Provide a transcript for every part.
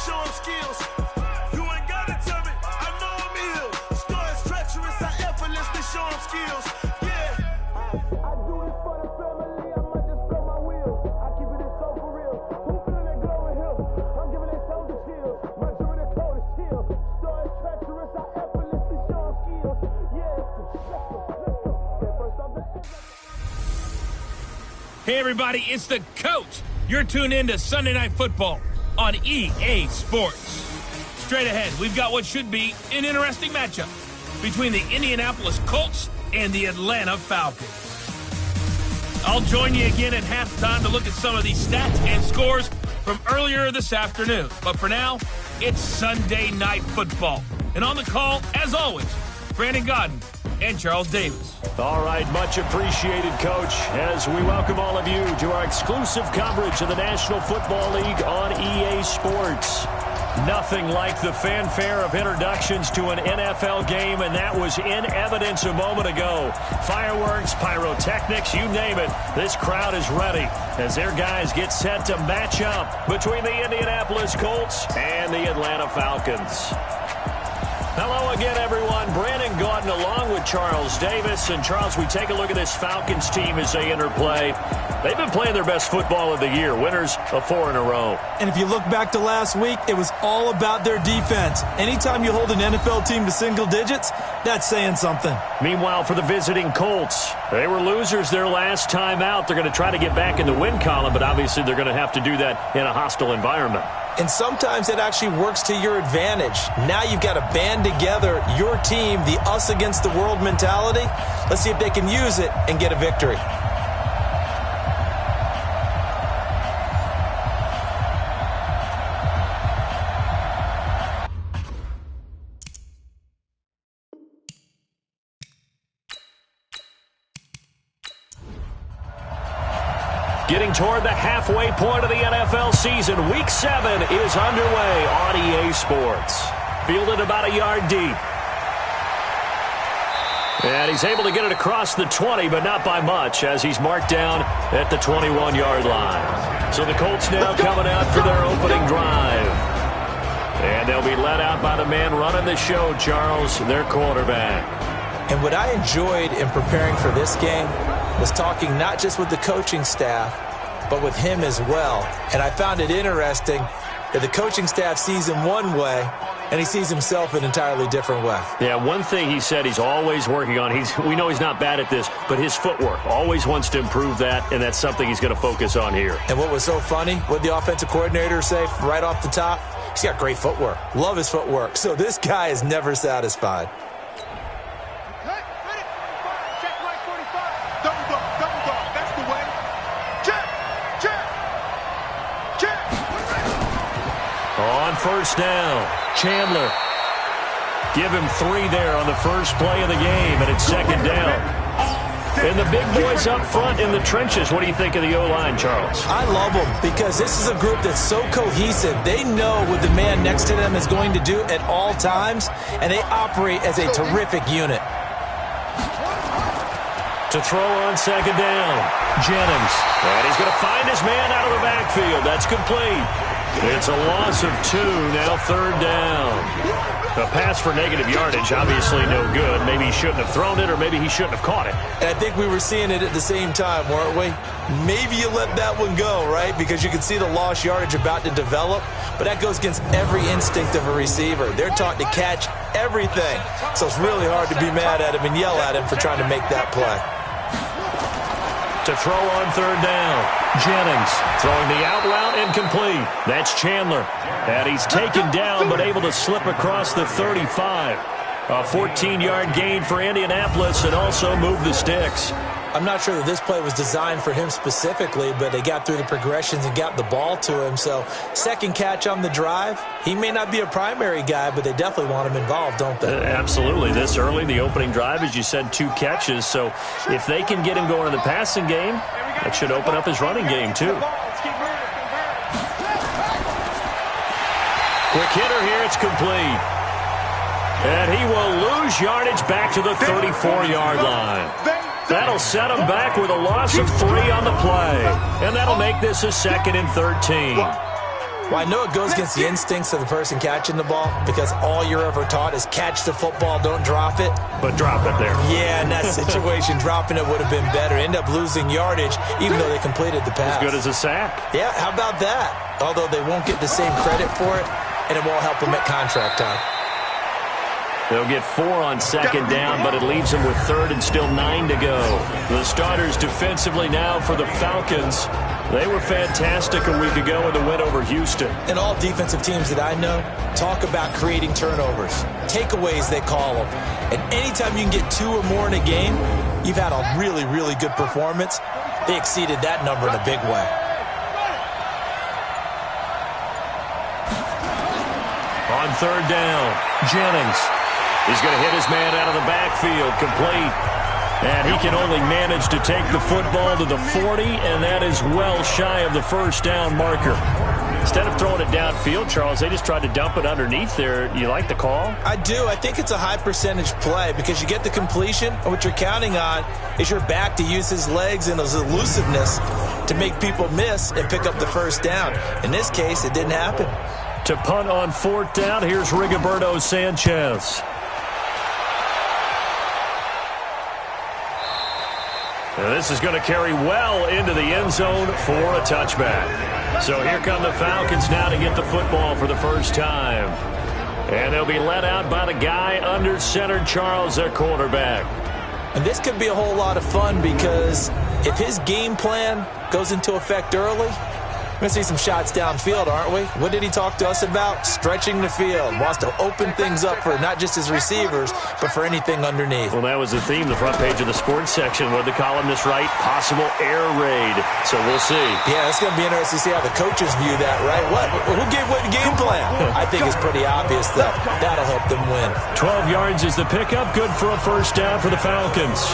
show him skills. You ain't gotta tell me, I know I'm ill. Star is treacherous, I effortlessly show him skills. Yeah. I do it for the family, I might just blow my wheel. I keep it so for real. Who feeling that glow in here? I'm giving it soldier chills. My jewelry the coldest chill. Star is treacherous, I effortlessly show him skills. Yeah. Hey everybody, it's the coach. You're tuned in to Sunday Night Football on EA Sports. Straight ahead, we've got what should be an interesting matchup between the Indianapolis Colts and the Atlanta Falcons. I'll join you again at halftime to look at some of these stats and scores from earlier this afternoon. But for now, it's Sunday Night Football. And on the call, as always, Brandon Godden and Charles Davis. All right, much appreciated, Coach, as we welcome all of you to our exclusive coverage of the National Football League on EA Sports. Nothing like the fanfare of introductions to an NFL game, and that was in evidence a moment ago. Fireworks, pyrotechnics, you name it. This crowd is ready as their guys get set to match up between the Indianapolis Colts and the Atlanta Falcons. Hello again, everyone. Brandon Gaudin along with Charles Davis. And, Charles, we take a look at this Falcons team as they enter play. They've been playing their best football of the year, winners of 4 in a row. And if you look back to last week, it was all about their defense. Anytime you hold an NFL team to single digits, that's saying something. Meanwhile, for the visiting Colts, they were losers their last time out. They're going to try to get back in the win column, but obviously they're going to have to do that in a hostile environment. And sometimes it actually works to your advantage. Now you've got to band together your team, the us against the world mentality. Let's see if they can use it and get a victory. Getting toward the halfway point of the NFL season, Week 7 is underway on EA Sports. Fielded about a yard deep. And he's able to get it across the 20, but not by much, as he's marked down at the 21-yard line. So the Colts now coming out for their opening drive. And they'll be led out by the man running the show, Charles, their quarterback. And what I enjoyed in preparing for this game was talking not just with the coaching staff, but with him as well. And I found it interesting that the coaching staff sees him one way, and he sees himself an entirely different way. Yeah, one thing he said he's always working on, we know he's not bad at this, but his footwork, always wants to improve that, and that's something he's going to focus on here. And what was so funny, what the offensive coordinator say right off the top? He's got great footwork. Love his footwork. So this guy is never satisfied. On first down, Chandler. Give him 3 there on the first play of the game, and it's second down. And the big boys up front in the trenches. What do you think of the O-line, Charles? I love them because this is a group that's so cohesive. They know what the man next to them is going to do at all times, and they operate as a terrific unit. To throw on second down, Jennings. And he's going to find his man out of the backfield. That's complete. It's a loss of 2, now third down. A pass for negative yardage, obviously no good. Maybe he shouldn't have thrown it, or maybe he shouldn't have caught it. And I think we were seeing it at the same time, weren't we? Maybe you let that one go, right? Because you can see the lost yardage about to develop, but that goes against every instinct of a receiver. They're taught to catch everything. So it's really hard to be mad at him and yell at him for trying to make that play. To throw on third down, Jennings throwing the out route incomplete. That's Chandler. And he's taken down but able to slip across the 35. A 14-yard gain for Indianapolis and also move the sticks. I'm not sure that this play was designed for him specifically, but they got through the progressions and got the ball to him. So second catch on the drive. He may not be a primary guy, but they definitely want him involved, don't they? Absolutely. This early, the opening drive, as you said, 2 catches. So if they can get him going in the passing game, that should open up his running game too. Quick hitter here, it's complete. And he will lose yardage back to the 34-yard line. That'll set him back with a loss of 3 on the play. And that'll make this a 2nd and 13. Well, I know it goes against the instincts of the person catching the ball because all you're ever taught is catch the football, don't drop it. But drop it there. Yeah, in that situation, dropping it would have been better. End up losing yardage even though they completed the pass. As good as a sack. Yeah, how about that? Although they won't get the same credit for it, and it won't help them at contract time. They'll get 4 on second down, but it leaves them with third and still 9 to go. The starters defensively now for the Falcons. They were fantastic a week ago in the win over Houston. And all defensive teams that I know talk about creating turnovers. Takeaways, they call them. And anytime you can get 2 or more in a game, you've had a really, really good performance. They exceeded that number in a big way. On third down, Jennings. He's going to hit his man out of the backfield, complete. And he can only manage to take the football to the 40, and that is well shy of the first down marker. Instead of throwing it downfield, Charles, they just tried to dump it underneath there. You like the call? I do. I think it's a high percentage play because you get the completion, and what you're counting on is your back to use his legs and his elusiveness to make people miss and pick up the first down. In this case, it didn't happen. To punt on fourth down, here's Rigoberto Sanchez. And this is going to carry well into the end zone for a touchback. So here come the Falcons now to get the football for the first time. And they'll be led out by the guy under center, Charles, their quarterback. And this could be a whole lot of fun because if his game plan goes into effect early, we're going to see some shots downfield, aren't we? What did he talk to us about? Stretching the field. Wants to open things up for not just his receivers, but for anything underneath. Well, that was the theme, the front page of the sports section. What did the columnist write? Possible air raid. So we'll see. Yeah, it's going to be interesting to see how the coaches view that, right? Who gave what game plan? I think it's pretty obvious that that'll help them win. 12 yards is the pickup. Good for a first down for the Falcons.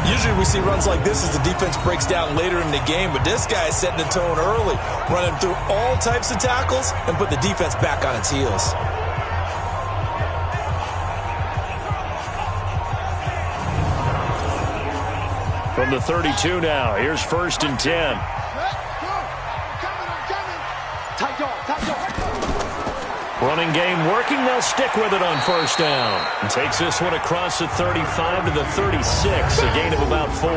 Usually we see runs like this as the defense breaks down later in the game, but this guy is setting the tone early, running through all types of tackles and put the defense back on its heels. From the 32 now, here's 1st and 10. Running game working. They'll stick with it on first down. And takes this one across the 35 to the 36, a gain of about 4.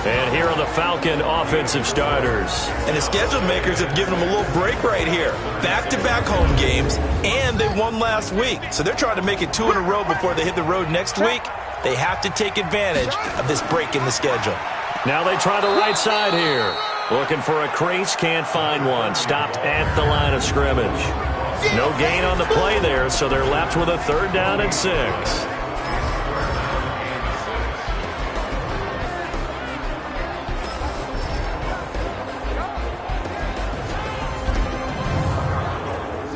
And here are the Falcon offensive starters. And the schedule makers have given them a little break right here. Back-to-back home games, and they won last week. So they're trying to make it 2 in a row before they hit the road next week. They have to take advantage of this break in the schedule. Now they try the right side here. Looking for a crease, can't find one. Stopped at the line of scrimmage. No gain on the play there, so they're left with a 3rd down and 6.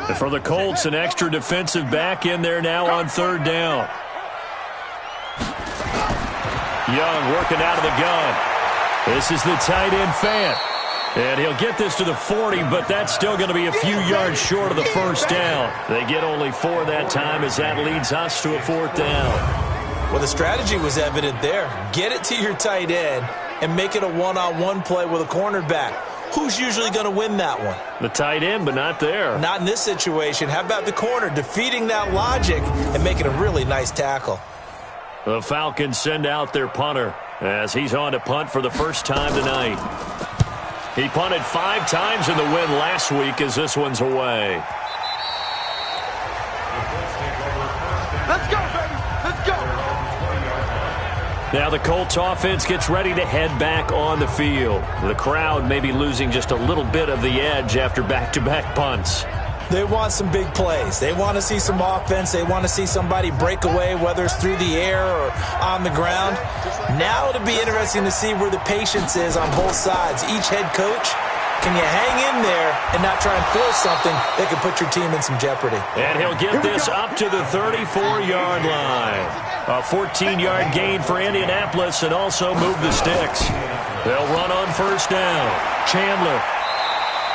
And for the Colts, an extra defensive back in there now on 3rd down. Young working out of the gun. This is the tight end, Fant. And he'll get this to the 40, but that's still going to be a few yards short of the first down. They get only 4 that time as that leads us to a 4th down. Well, the strategy was evident there. Get it to your tight end and make it a one-on-one play with a cornerback. Who's usually going to win that one? The tight end, but not there. Not in this situation. How about the corner defeating that logic and making a really nice tackle? The Falcons send out their punter as he's on to punt for the first time tonight. He punted 5 times in the win last week as this one's away. Let's go, baby. Let's go. Now the Colts offense gets ready to head back on the field. The crowd may be losing just a little bit of the edge after back-to-back punts. They want some big plays. They want to see some offense. They want to see somebody break away, whether it's through the air or on the ground. Now it'll be interesting to see where the patience is on both sides. Each head coach, can you hang in there and not try and force something that could put your team in some jeopardy? And he'll get this up to the 34-yard line. A 14-yard gain for Indianapolis and also move the sticks. They'll run on first down. Chandler.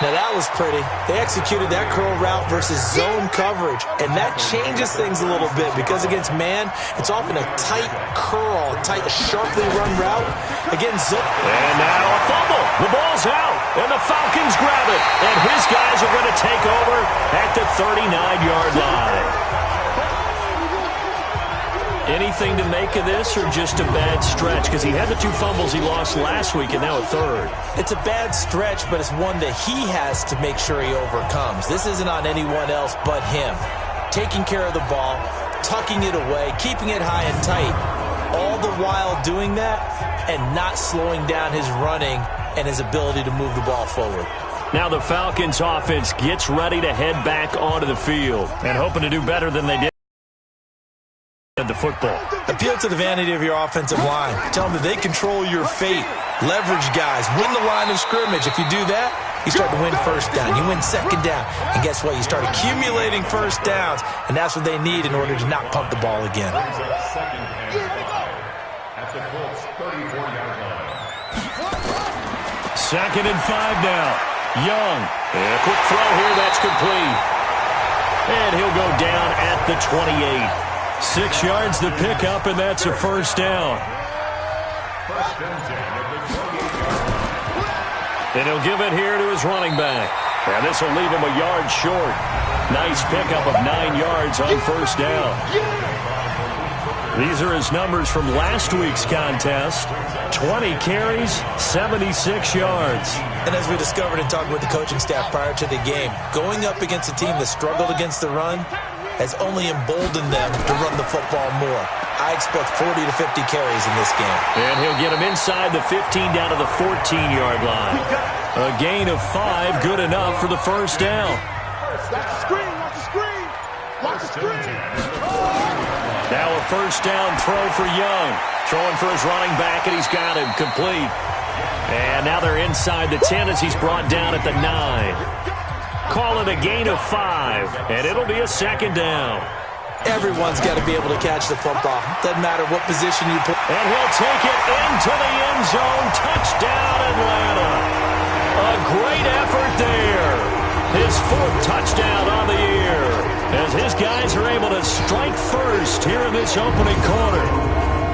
Now that was pretty. They executed that curl route versus zone coverage, and that changes things a little bit because against man, it's often a tight curl, tight, sharply run route. Against zone. And now a fumble. The ball's out, and the Falcons grab it. 39-yard line. Anything to make of this, or just a bad stretch? Because he had the 2 fumbles he lost last week, and now a third. It's a bad stretch, but it's one that he has to make sure he overcomes. This isn't on anyone else but him. Taking care of the ball, tucking it away, keeping it high and tight, all the while doing that and not slowing down his running and his ability to move the ball forward. Now the Falcons offense gets ready to head back onto the field and hoping to do better than they did the football. Appeal to the vanity of your offensive line. Tell them that they control your fate. Leverage guys. Win the line of scrimmage. If you do that, you start to win first down. You win second down. And guess what? You start accumulating first downs. And that's what they need in order to not punt the ball again. Second and 5 now. Young. And a quick throw here. That's complete. And he'll go down at the 28. 6 yards to pick up, and that's a first down. And he'll give it here to his running back. And this will leave him a yard short. Nice pickup of 9 yards on first down. These are his numbers from last week's contest. 20 carries, 76 yards. And as we discovered in talking with the coaching staff prior to the game, going up against a team that struggled against the run has only emboldened them to run the football more. I expect 40 to 50 carries in this game. And he'll get him inside the 15 down to the 14-yard line. A gain of 5, good enough for the first down. Watch the screen, watch the screen, watch the screen. Now a first down throw for Young. Throwing for his running back, and he's got him complete. And now they're inside the 10 as he's brought down at the 9. Call it a gain of 5, and it'll be a second down. Everyone's got to be able to catch the football. Doesn't matter what position you put. And he'll take it into the end zone. Touchdown, Atlanta. A great effort there. His 4th touchdown on the year, as his guys are able to strike first here in this opening quarter.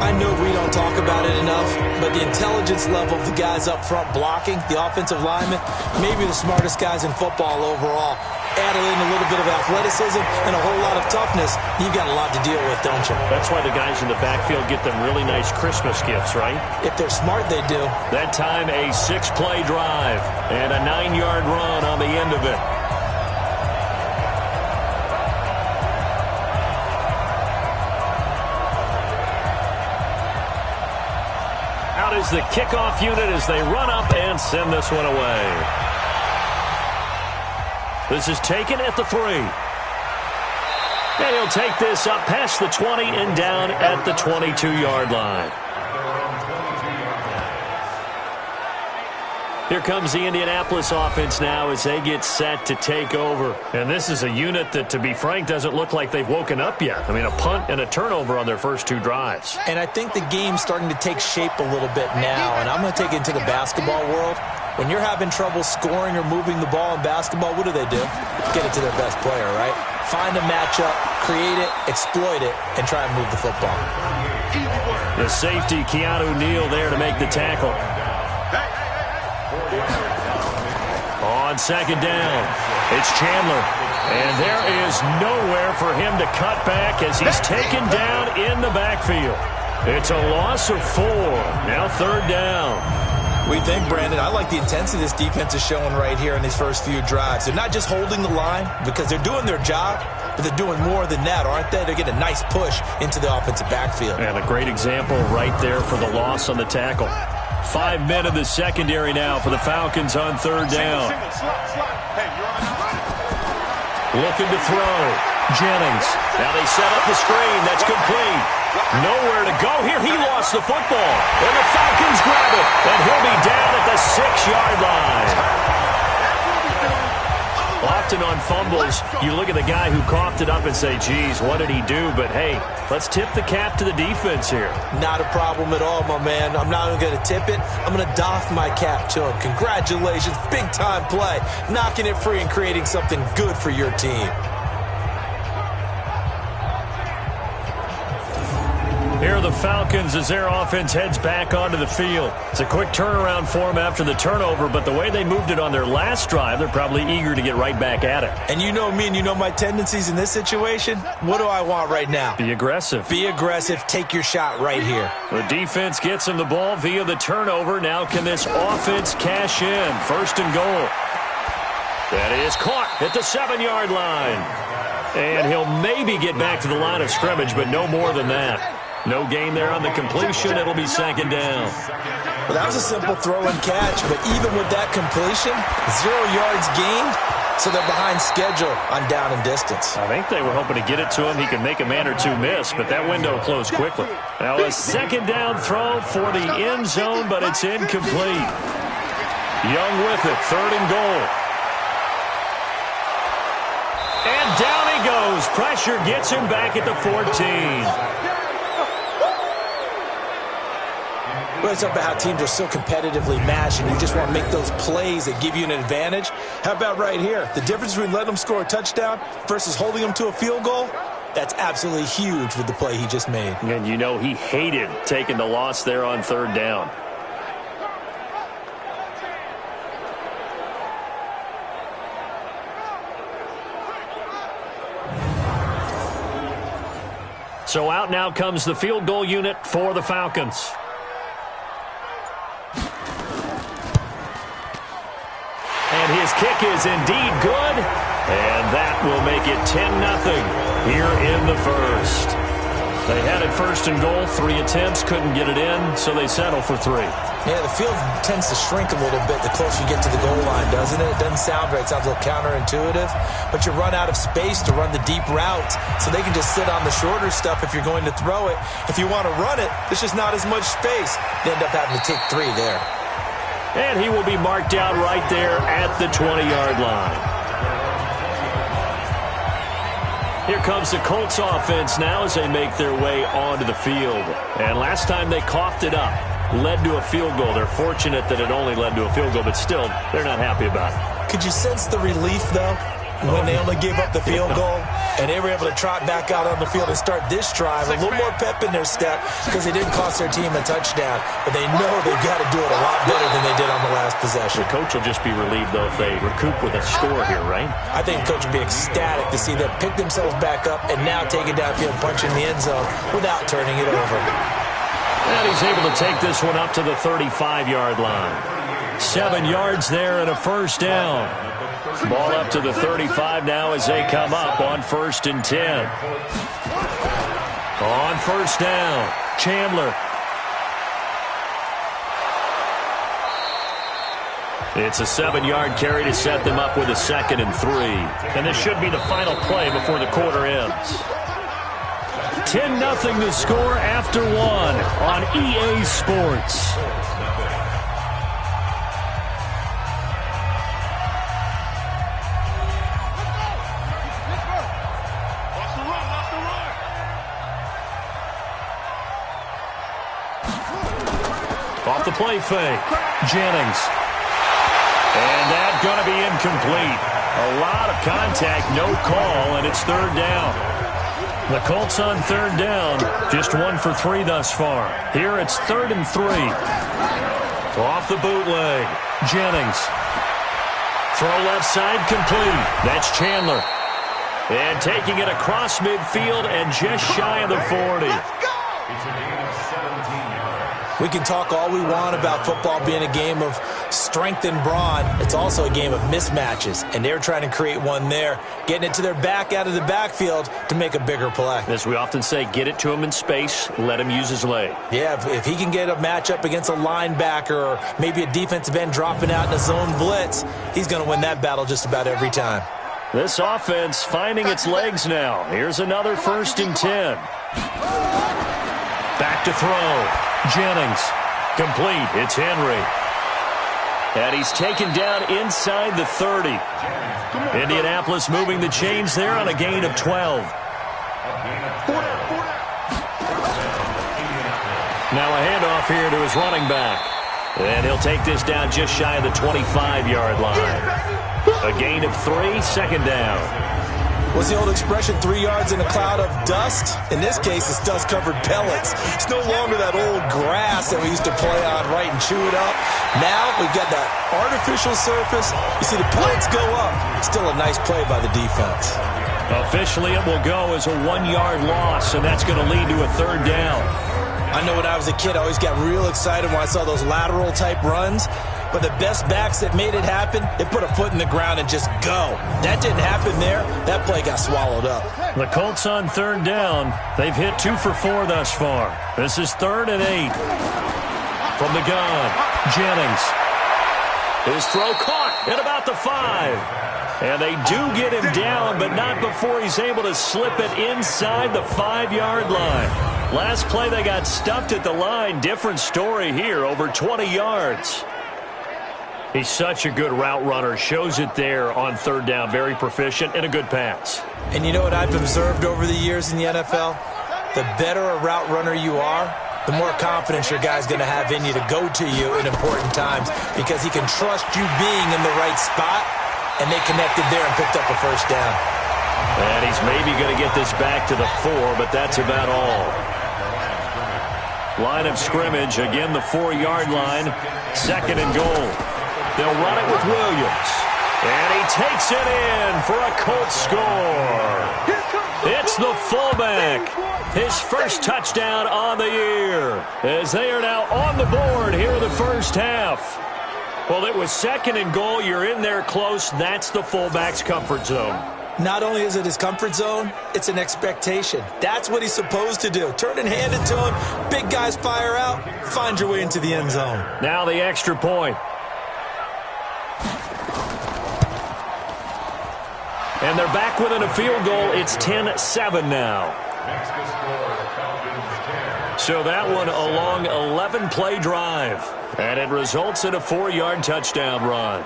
I know we don't talk about it enough, but the intelligence level of the guys up front blocking, the offensive linemen, maybe the smartest guys in football overall. Add in a little bit of athleticism and a whole lot of toughness, you've got a lot to deal with, don't you? That's why the guys in the backfield get them really nice Christmas gifts, right? If they're smart, they do. That time a 6-play drive and a 9-yard run on the end of it. Out is the kickoff unit as they run up and send this one away. This is taken at the 3. And he'll take this up past the 20 and down at the 22-yard line. Here comes the Indianapolis offense now as they get set to take over. And this is a unit that, to be frank, doesn't look like they've woken up yet. I mean, a punt and a turnover on their first 2 drives. And I think the game's starting to take shape a little bit now. And I'm going to take it into the basketball world. When you're having trouble scoring or moving the ball in basketball, what do? Get it to their best player, right? Find a matchup, create it, exploit it, and try and move the football. The safety, Keanu Neal, there to make the tackle. On second down, it's Chandler. And there is nowhere for him to cut back as he's taken down in the backfield. It's a loss of 4. Now third down. We think, Brandon, I like the intensity this defense is showing right here in these first few drives. They're not just holding the line because they're doing their job, but they're doing more than that, aren't they? They're getting a nice push into the offensive backfield. And a great example right there for the loss on the tackle. 5 men in the secondary now for the Falcons on third down. Looking to throw. Jennings. Now they set up the screen. That's complete. Nowhere to go here. He lost the football. And the Falcons grab it. And he'll be down at the 6-yard line. Often on fumbles, you look at the guy who coughed it up and say, geez, what did he do? But, hey, let's tip the cap to the defense here. Not a problem at all, my man. I'm not even going to tip it. I'm going to doff my cap to him. Congratulations. Big-time play. Knocking it free and creating something good for your team. Here are the Falcons as their offense heads back onto the field. It's a quick turnaround for them after the turnover, but the way they moved it on their last drive, they're probably eager to get right back at it. And you know me and you know my tendencies in this situation. What do I want right now? Be aggressive. Be aggressive. Take your shot right here. The defense gets him the ball via the turnover. Now can this offense cash in? First and goal. That is caught at the 7-yard line. And he'll maybe get back to the line of scrimmage, but no more than that. No gain there on the completion. It'll be second down. Well, that was a simple throw and catch, but even with that completion, 0 yards gained, so they're behind schedule on down and distance. I think they were hoping to get it to him. He could make a man or two miss, but that window closed quickly. Now a second down throw for the end zone, but it's incomplete. Young with it, third and goal. And down he goes. Pressure gets him back at the 14. Well, it's about how teams are so competitively matched, and you just want to make those plays that give you an advantage. How about right here? The difference between letting them score a touchdown versus holding them to a field goal, that's absolutely huge with the play he just made. And you know he hated taking the loss there on third down. So out now comes the field goal unit for the Falcons. And his kick is indeed good. And that will make it 10-0 here in the first. They had it first and goal, 3 attempts, couldn't get it in, so they settle for 3. Yeah, the field tends to shrink a little bit the closer you get to the goal line, doesn't it? It doesn't sound right. It sounds a little counterintuitive. But you run out of space to run the deep routes, so they can just sit on the shorter stuff if you're going to throw it. If you want to run it, there's just not as much space. They end up having to take 3 there. And he will be marked down right there at the 20-yard line. Here comes the Colts offense now as they make their way onto the field. And last time they coughed it up, led to a field goal. They're fortunate that it only led to a field goal, but still, they're not happy about it. Could you sense the relief, though, when they only gave up the field goal and they were able to trot back out on the field and start this drive, a little more pep in their step because they didn't cost their team a touchdown, but they know they've got to do it a lot better than they did on the last possession. The coach will just be relieved, though, if they recoup with a score here, right? I think the coach will be ecstatic to see them pick themselves back up and now take it downfield, punch in the end zone without turning it over. And he's able to take this one up to the 35-yard line. 7 yards there and a first down. Ball up to the 35 now as they come up on 1st and 10. On first down, Chandler. It's a 7-yard carry to set them up with a 2nd and 3. And this should be the final play before the quarter ends. 10-0 the score after 1 on EA Sports. Off the play fake, Jennings. And that's going to be incomplete. A lot of contact, no call, and it's 3rd down. The Colts on 3rd down, just 1 for 3 thus far. Here it's 3rd and 3. Off the bootleg, Jennings. Throw left side complete. That's Chandler. And taking it across midfield and just shy of the 40. We can talk all we want about football being a game of strength and brawn. It's also a game of mismatches, and they're trying to create one there, getting it to their back out of the backfield to make a bigger play. As we often say, get it to him in space, let him use his leg. Yeah, if he can get a matchup against a linebacker or maybe a defensive end dropping out in a zone blitz, he's going to win that battle just about every time. This offense finding its legs now. Here's another 1st and 10. Back to throw. Jennings. Complete. It's Henry. And he's taken down inside the 30. Indianapolis moving the chains there on a gain of 12. Now a handoff here to his running back. And he'll take this down just shy of the 25-yard line. A gain of 3, 2nd down. What's the old expression, 3 yards in a cloud of dust? In this case, it's dust-covered pellets. It's no longer that old grass that we used to play on, right, and chew it up. Now we've got that artificial surface. You see the pellets go up. Still a nice play by the defense. Officially, it will go as a 1-yard loss, and that's going to lead to a 3rd down. I know when I was a kid, I always got real excited when I saw those lateral-type runs. But the best backs that made it happen, they put a foot in the ground and just go. That didn't happen there. That play got swallowed up. The Colts on 3rd down. They've hit 2 for 4 thus far. This is 3rd and 8. From the gun, Jennings. His throw caught at about the 5. And they do get him down, but not before he's able to slip it inside the 5-yard line. Last play, they got stuffed at the line. Different story here, over 20 yards. He's such a good route runner. Shows it there on 3rd down. Very proficient and a good pass. And you know what I've observed over the years in the NFL? The better a route runner you are, the more confidence your guy's going to have in you to go to you in important times because he can trust you being in the right spot, and they connected there and picked up a 1st down. And he's maybe going to get this back to the 4, but that's about all. Line of scrimmage, again the 4-yard line, 2nd and goal. They'll run it with Williams. And he takes it in for a Colts score. It's the fullback. His first touchdown on the year. As they are now on the board here in the first half. Well, it was 2nd and goal. You're in there close. That's the fullback's comfort zone. Not only is it his comfort zone, it's an expectation. That's what he's supposed to do. Turn and hand it to him. Big guys fire out. Find your way into the end zone. Now the extra point. And they're back within a field goal. It's 10-7 now. So that one a long 11-play drive. And it results in a 4-yard touchdown run.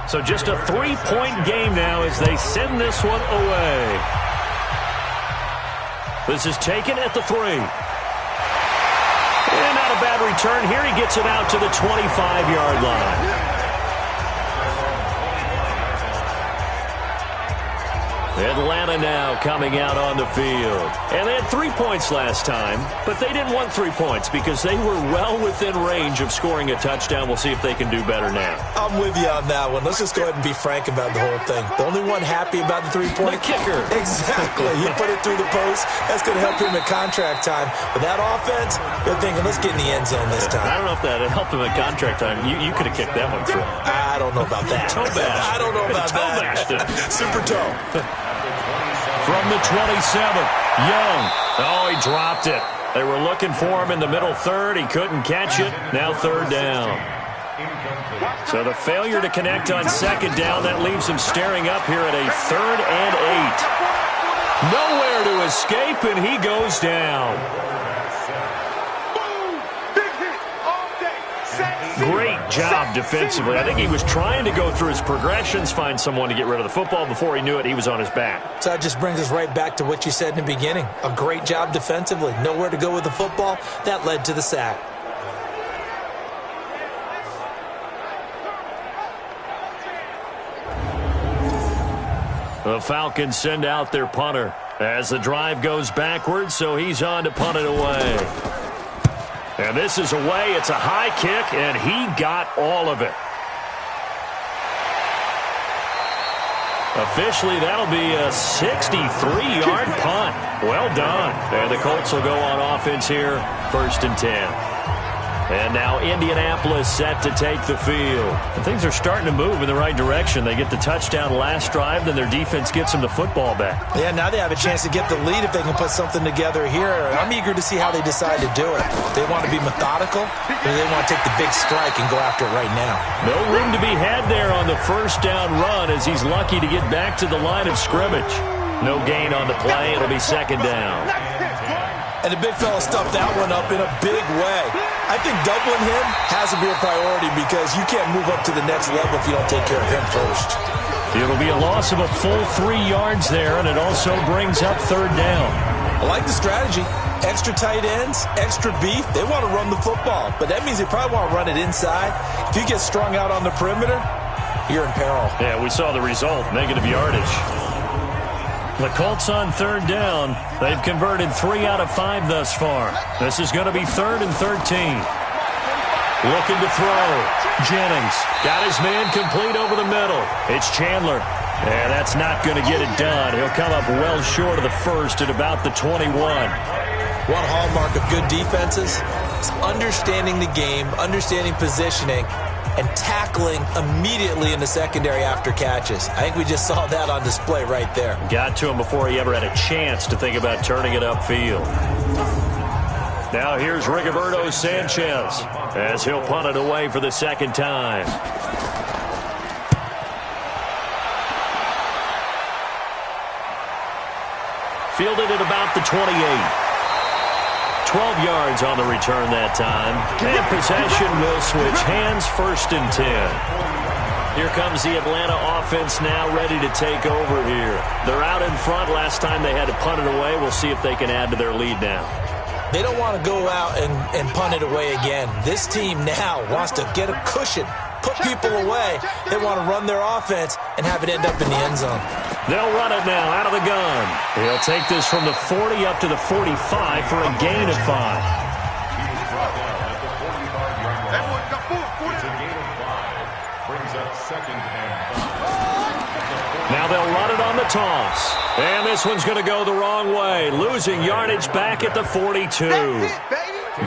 So just a 3-point game now as they send this one away. This is taken at the 3. And not a bad return here. He gets it out to the 25-yard line. Atlanta now coming out on the field. And they had 3 points last time, but they didn't want 3 points because they were well within range of scoring a touchdown. We'll see if they can do better now. I'm with you on that one. Let's just go ahead and be frank about the whole thing. The only one happy about the 3-point? The kicker. Exactly. He put it through the post. That's going to help him at contract time. But that offense, they're thinking, let's get in the end zone this time. I don't know if that helped him at contract time. You could have kicked that one through. I don't know about that. Toe bash. I don't know about toe bashed it. Super toe. From the 27, Young. Oh, he dropped it. They were looking for him in the middle 3rd. He couldn't catch it. Now 3rd down. So the failure to connect on 2nd down, that leaves him staring up here at a 3rd and 8. Nowhere to escape, and he goes down. Great job defensively. I think he was trying to go through his progressions, find someone to get rid of the football. Before he knew it, he was on his back. So that just brings us right back to what you said in the beginning. A great job defensively. Nowhere to go with the football. That led to the sack. The Falcons send out their punter as the drive goes backwards, so he's on to punt it away. And this is away. It's a high kick, and he got all of it. Officially, that'll be a 63-yard punt. Well done. And the Colts will go on offense here, 1st and 10. And now Indianapolis set to take the field. And things are starting to move in the right direction. They get the touchdown last drive, then their defense gets them the football back. Yeah, now they have a chance to get the lead if they can put something together here. I'm eager to see how they decide to do it. They want to be methodical, or they want to take the big strike and go after it right now. No room to be had there on the 1st down run as he's lucky to get back to the line of scrimmage. No gain on the play. It'll be 2nd down. And the big fella stuffed that one up in a big way. I think doubling him has to be a priority because you can't move up to the next level if you don't take care of him first. It'll be a loss of a full 3 yards there, and it also brings up 3rd down. I like the strategy. Extra tight ends, extra beef. They want to run the football, but that means they probably want to run it inside. If you get strung out on the perimeter, you're in peril. Yeah, we saw the result, negative yardage. The Colts on third down. They've converted 3 out of 5 thus far. This is going to be 3rd and 13. Looking to throw. Jennings got his man complete over the middle. It's Chandler. And that's not going to get it done. He'll come up well short of the first at about the 21. One hallmark of good defenses is understanding the game, understanding positioning, and tackling immediately in the secondary after catches. I think we just saw that on display right there. Got to him before he ever had a chance to think about turning it upfield. Now here's Rigoberto Sanchez as he'll punt it away for the second time. Fielded at about the 28. 12 yards on the return that time. And possession will switch hands, 1st and 10. Here comes the Atlanta offense now ready to take over here. They're out in front. Last time they had to punt it away. We'll see if they can add to their lead now. They don't want to go out and punt it away again. This team now wants to get a cushion, put people away. They want to run their offense and have it end up in the end zone. They'll run it now out of the gun. He'll take this from the 40 up to the 45 for a gain of 5. Now they'll run it on the toss. And this one's going to go the wrong way. Losing yardage back at the 42.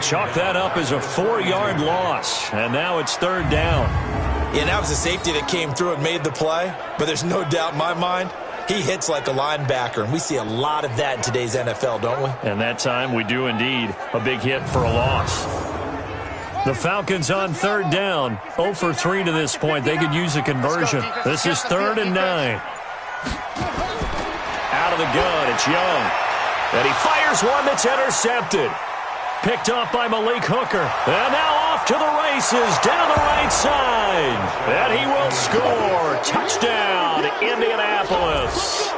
Chalk that up as a 4-yard loss. And now it's 3rd down. Yeah, that was a safety that came through and made the play. But there's no doubt in my mind, he hits like a linebacker. And we see a lot of that in today's NFL, don't we? And that time we do indeed. A big hit for a loss. The Falcons on 3rd down. 0 for 3 to this point. They could use a conversion. This is 3rd and 9. Out of the gun, it's Young. And he fires one that's intercepted. Picked off by Malik Hooker. And now off to the races down the right side. And he will score. Touchdown, Indianapolis.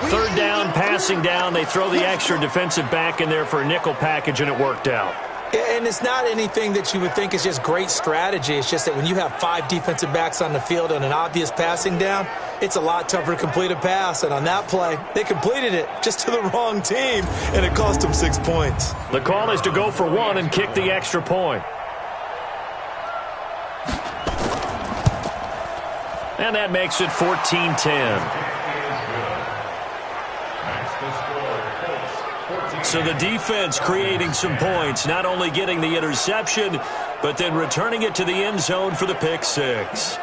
3rd down, passing down. They throw the extra defensive back in there for a nickel package, and it worked out. And it's not anything that you would think is just great strategy. It's just that when you have 5 defensive backs on the field on an obvious passing down, it's a lot tougher to complete a pass. And on that play, they completed it just to the wrong team, and it cost them 6 points. The call is to go for 1 and kick the extra point. And that makes it 14-10. So the defense creating some points, not only getting the interception, but then returning it to the end zone for the pick 6.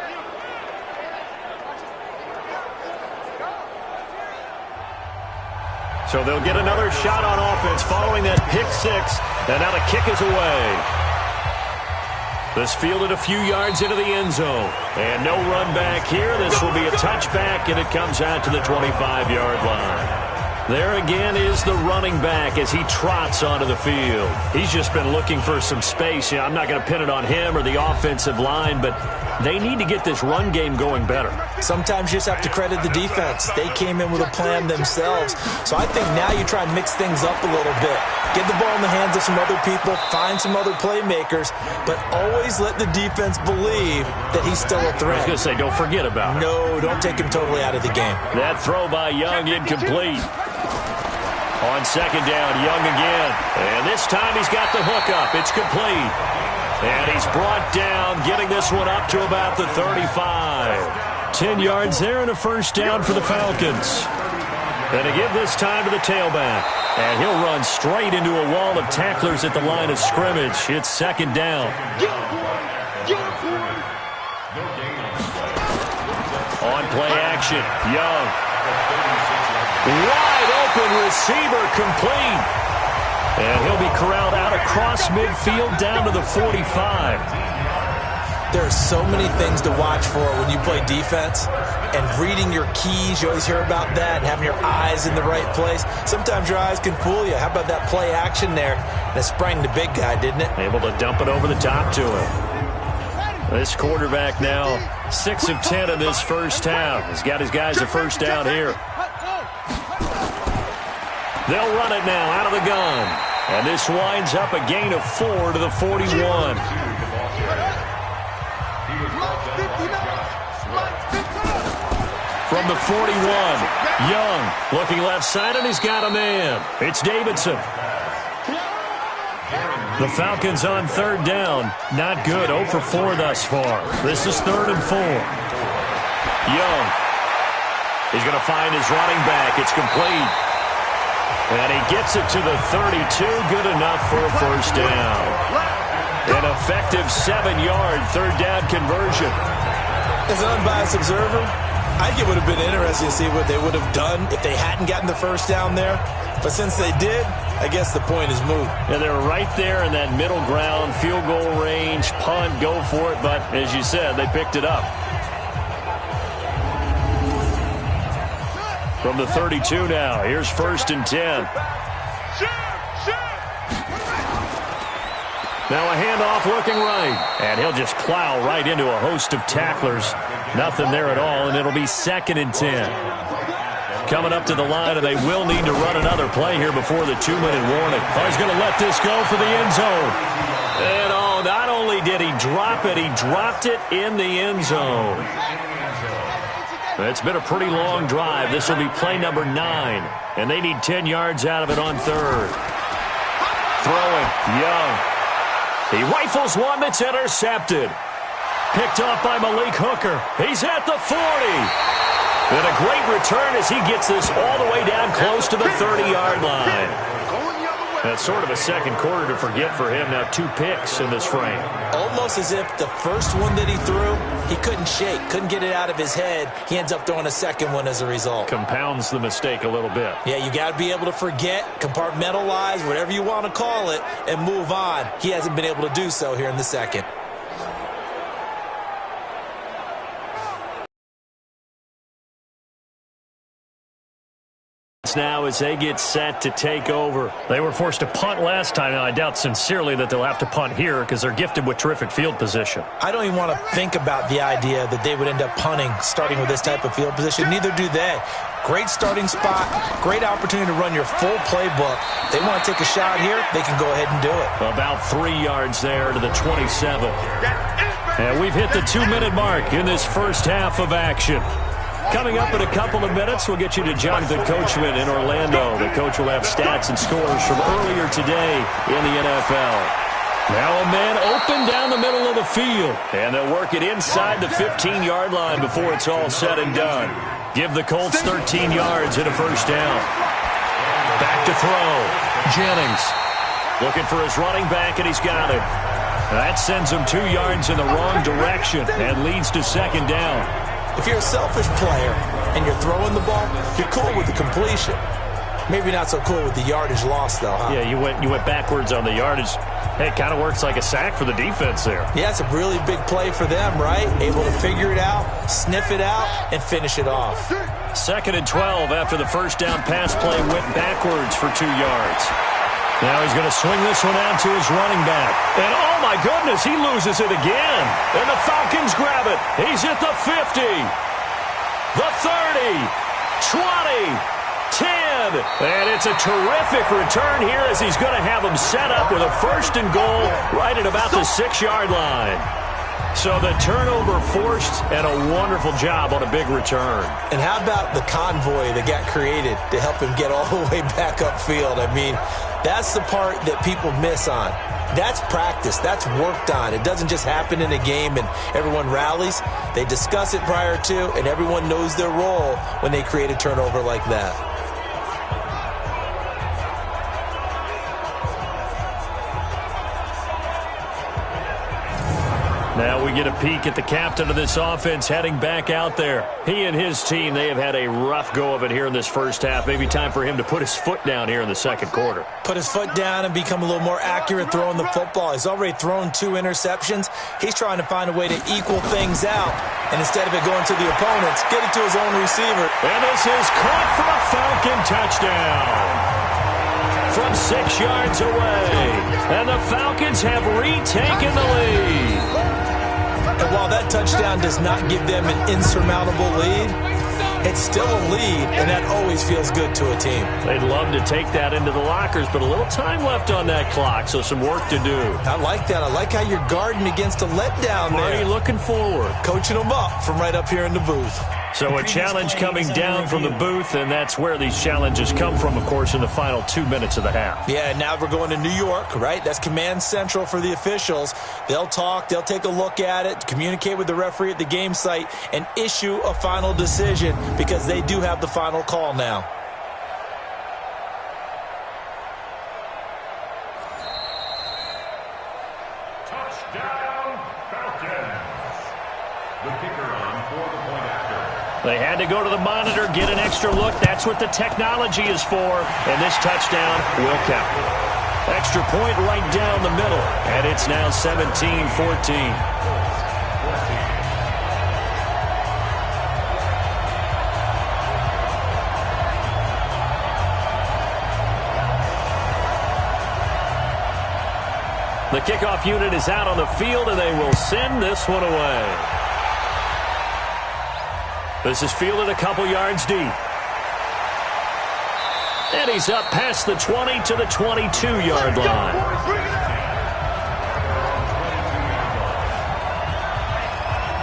So they'll get another shot on offense following that pick 6, and now the kick is away. This fielded a few yards into the end zone, and no run back here. This will be a touchback, and it comes out to the 25-yard line. There again is the running back as he trots onto the field. He's just been looking for some space. I'm not going to pin it on him or the offensive line, but they need to get this run game going better. Sometimes you just have to credit the defense. They came in with a plan themselves. So I think now you try and mix things up a little bit. Get the ball in the hands of some other people, find some other playmakers, but always let the defense believe that he's still a threat. I was going to say, don't forget about it. No, don't take him totally out of the game. That throw by Young incomplete. On 2nd down, Young again. And this time he's got the hook up. It's complete. And he's brought down, getting this one up to about the 35. 10 yards there and a 1st down for the Falcons. And to give this time to the tailback. And he'll run straight into a wall of tacklers at the line of scrimmage. It's 2nd down. On play action, Young. Wide open receiver complete. And he'll be corralled out across midfield down to the 45. There are so many things to watch for when you play defense. And reading your keys, you always hear about that, and having your eyes in the right place. Sometimes your eyes can fool you. How about that play action there? And it sprang the big guy, didn't it? Able to dump it over the top to him. This quarterback now 6 of 10 in this first half. He's got his guys a 1st down here. They'll run it now out of the gun. And this winds up a gain of 4 to the 41. From the 41, Young looking left side, and he's got a man. It's Davidson. The Falcons on third down. Not good. 0 for 4 thus far. This is 3rd and 4. Young. He's going to find his running back. It's complete. And he gets it to the 32. Good enough for a first down. An effective 7-yard third down conversion. As an unbiased observer, I think it would have been interesting to see what they would have done if they hadn't gotten the first down there. But since they did, I guess the point is moot. Yeah, they were right there in that middle ground, field goal range, punt, go for it. But as you said, they picked it up. From the 32 now, here's 1st and 10. Now a handoff looking right. And he'll just plow right into a host of tacklers. Nothing there at all, and it'll be 2nd and 10. Coming up to the line, and they will need to run another play here before the 2-minute warning. Oh, he's going to let this go for the end zone. And oh, not only did he drop it, he dropped it in the end zone. It's been a pretty long drive. This will be play number 9, and they need 10 yards out of it on 3rd. Throwing, Young. He rifles one that's intercepted. Picked off by Malik Hooker. He's at the 40. And a great return as he gets this all the way down close to the 30-yard line. That's sort of a second quarter to forget for him. Now 2 picks in this frame. Almost as if the first one that he threw, he couldn't shake, couldn't get it out of his head. He ends up throwing a second one as a result. Compounds the mistake a little bit. Yeah, you got to be able to forget, compartmentalize, whatever you want to call it, and move on. He hasn't been able to do so here in the second. Now as they get set to take over. They were forced to punt last time. Now, I doubt sincerely that they'll have to punt here because they're gifted with terrific field position. I don't even want to think about the idea that they would end up punting starting with this type of field position. Neither do they. Great starting spot, great opportunity to run your full playbook. They want to take a shot here, they can go ahead and do it. About 3 yards there to the 27. And we've hit the 2-minute mark in this first half of action. Coming up in a couple of minutes, we'll get you to Jonathan Coachman in Orlando. The coach will have stats and scores from earlier today in the NFL. Now a man open down the middle of the field. And they'll work it inside the 15-yard line before it's all said and done. Give the Colts 13 yards and a first down. Back to throw. Jennings looking for his running back, and he's got it. That sends him 2 yards in the wrong direction and leads to 2nd down. If you're a selfish player and you're throwing the ball, you're cool with the completion. Maybe not so cool with the yardage loss, though, huh? Yeah, you went backwards on the yardage. Hey, it kind of works like a sack for the defense there. Yeah, it's a really big play for them, right? Able to figure it out, sniff it out, and finish it off. 2nd and 12 after the first down pass play went backwards for 2 yards. Now he's going to swing this one out to his running back. And, oh, my goodness, he loses it again. And the Falcons grab it. He's at the 50, the 30, 20, 10. And it's a terrific return here as he's going to have them set up with a 1st and goal right at about the 6-yard line. So the turnover forced and a wonderful job on a big return. And how about the convoy that got created to help him get all the way back upfield? I mean, that's the part that people miss on. That's practice. That's worked on. It doesn't just happen in a game and everyone rallies. They discuss it prior to, and everyone knows their role when they create a turnover like that. Now we get a peek at the captain of this offense heading back out there. He and his team, they have had a rough go of it here in this first half. Maybe time for him to put his foot down here in the second quarter. Put his foot down and become a little more accurate throwing the football. He's already thrown 2 interceptions. He's trying to find a way to equal things out. And instead of it going to the opponents, get it to his own receiver. And this is caught for a Falcon touchdown from 6 yards away. And the Falcons have retaken the lead. And while that touchdown does not give them an insurmountable lead, it's still a lead, and that always feels good to a team. They'd love to take that into the lockers, but a little time left on that clock, so some work to do. I like that. I like how you're guarding against a letdown there. Already looking forward. Coaching them up from right up here in the booth. So a challenge coming down from the booth, and that's where these challenges come from, of course, in the final 2 minutes of the half. Yeah, now we're going to New York, right? That's command central for the officials. They'll talk, they'll take a look at it, communicate with the referee at the game site, and issue a final decision because they do have the final call now. Touchdown, Falcons. The kicker on for the point after. They had to go to the monitor, get an extra look. That's what the technology is for, and this touchdown will count. Extra point right down the middle, and it's now 17-14. The kickoff unit is out on the field, and they will send this one away. This is fielded a couple yards deep. And he's up past the 20 to the 22-yard line.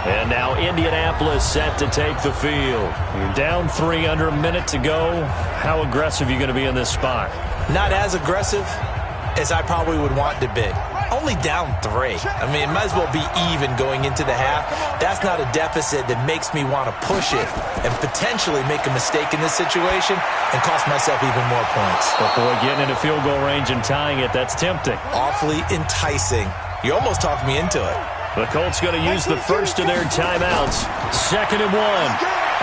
And now Indianapolis set to take the field. You're down 3 under a minute to go. How aggressive are you going to be in this spot? Not as aggressive as I probably would want to be. Only down 3. I mean, it might as well be even going into the half. That's not a deficit that makes me want to push it and potentially make a mistake in this situation and cost myself even more points. But boy, getting into field goal range and tying it, that's tempting. Awfully enticing. You almost talked me into it. The Colts going to use the first of their timeouts. 2nd and 1.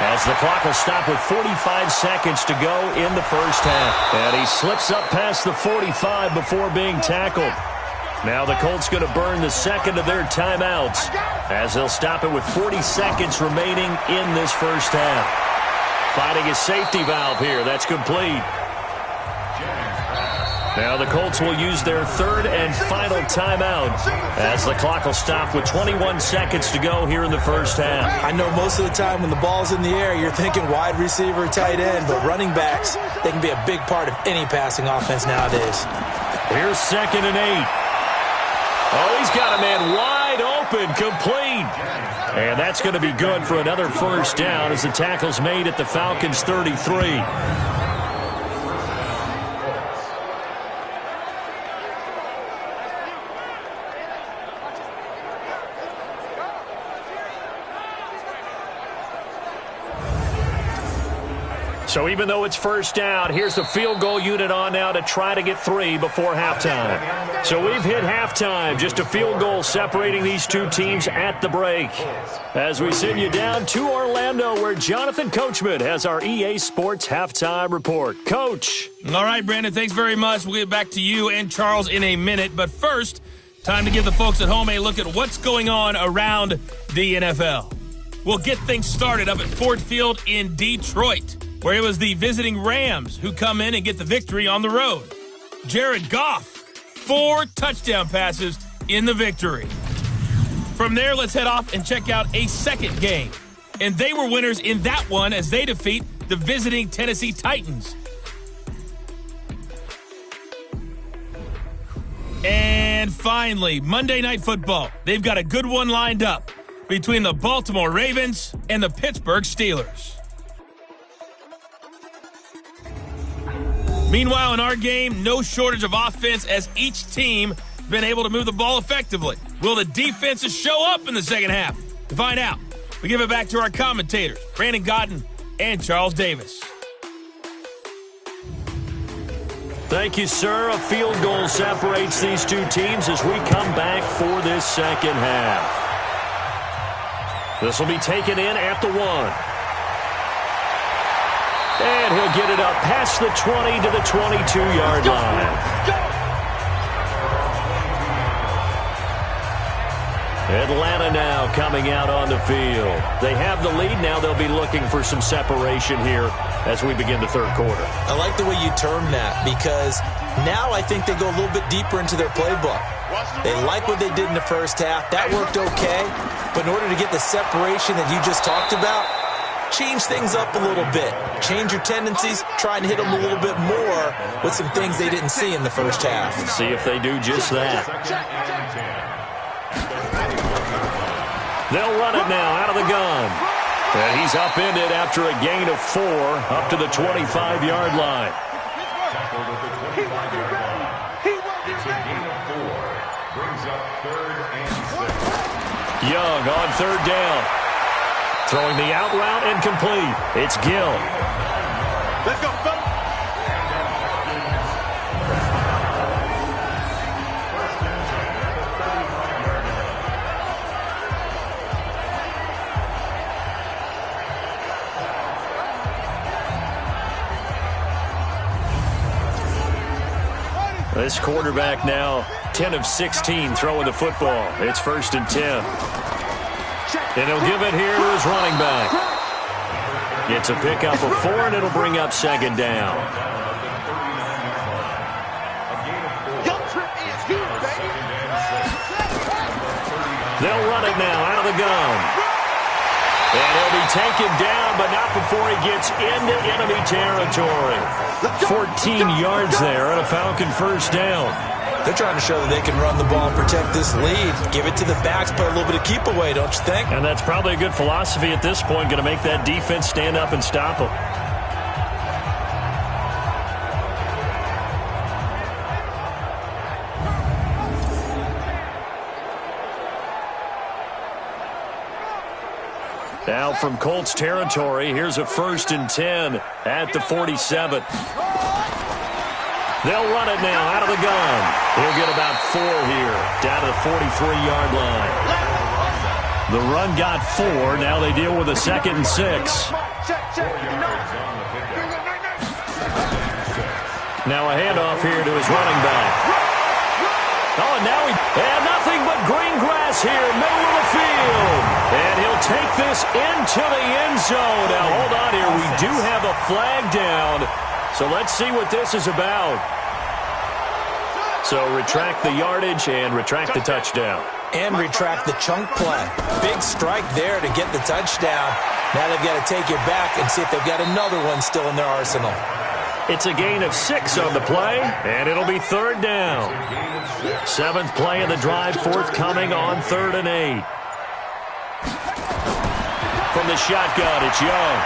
As the clock will stop with 45 seconds to go in the first half. And he slips up past the 45 before being tackled. Now the Colts going to burn the second of their timeouts as they'll stop it with 40 seconds remaining in this first half. Finding a safety valve here. That's complete. Now the Colts will use their 3rd and final timeout as the clock will stop with 21 seconds to go here in the first half. I know most of the time when the ball's in the air, you're thinking wide receiver, tight end, but running backs, they can be a big part of any passing offense nowadays. Here's 2nd and 8. Oh, he's got a man wide open, complete. And that's going to be good for another first down as the tackle's made at the Falcons' 33. So even though it's first down, here's the field goal unit on now to try to get 3 before halftime. So we've hit halftime, just a field goal separating these two teams at the break. As we send you down to Orlando, where Jonathan Coachman has our EA Sports halftime report. Coach. All right, Brandon, thanks very much. We'll get back to you and Charles in a minute. But first, time to give the folks at home a look at what's going on around the NFL. We'll get things started up at Ford Field in Detroit, where it was the visiting Rams who come in and get the victory on the road. Jared Goff, 4 touchdown passes in the victory. From there, let's head off and check out a second game. And they were winners in that one as they defeat the visiting Tennessee Titans. And finally, Monday Night Football. They've got a good one lined up between the Baltimore Ravens and the Pittsburgh Steelers. Meanwhile, in our game, no shortage of offense as each team has been able to move the ball effectively. Will the defenses show up in the second half? To find out, we give it back to our commentators, Brandon Godden and Charles Davis. Thank you, sir. A field goal separates these two teams as we come back for this second half. This will be taken in at the 1. And he'll get it up past the 20 to the 22-yard line. Atlanta now coming out on the field. They have the lead. Now they'll be looking for some separation here as we begin the third quarter. I like the way you term that because now I think they go a little bit deeper into their playbook. They like what they did in the first half. That worked okay. But in order to get the separation that you just talked about, change things up a little bit. Change your tendencies, try and hit them a little bit more with some things they didn't see in the first half. See if they do just that. They'll run it now out of the gun. And he's upended after a gain of 4 up to the 25-yard line. Tackled at the 25-yard line. It's a gain of 4. Brings up 3rd and 6. Young on 3rd down. Throwing the out route incomplete. It's Gill. Let's go, fellas. This quarterback now 10 of 16 throwing the football. It's 1st and 10. And he'll give it here to his running back. It's a pickup of 4, and it'll bring up 2nd down. They'll run it now out of the gun. And he'll be taken down, but not before he gets into enemy territory. 14 yards there on a Falcon 1st down. They're trying to show that they can run the ball and protect this lead. Give it to the backs, put a little bit of keep away, don't you think? And that's probably a good philosophy at this point, going to make that defense stand up and stop them. Now from Colts territory, here's a 1st and 10 at the 47. They'll run it now out of the gun. He'll get about 4 here, down to the 43-yard line. The run got 4. Now they deal with a 2nd and 6. Now a handoff here to his running back. Oh, and now and nothing but green grass here, middle of the field. And he'll take this into the end zone. Now, hold on here. We do have a flag down. So let's see what this is about. So retract the yardage and retract the touchdown. And retract the chunk play. Big strike there to get the touchdown. Now they've got to take it back and see if they've got another one still in their arsenal. It's a gain of 6 on the play, and it'll be 3rd down. 7th play of the drive, forthcoming on 3rd and 8. From the shotgun, it's Young.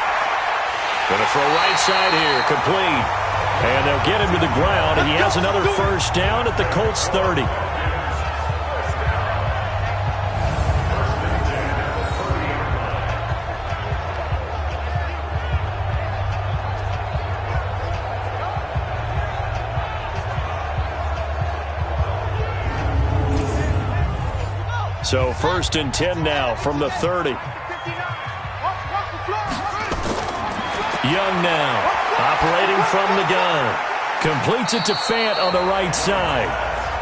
Going to throw right side here, complete. And they'll get him to the ground, and he has another 1st down at the Colts 30. So 1st and 10 now from the 30. Young now, operating from the gun. Completes it to Fant on the right side.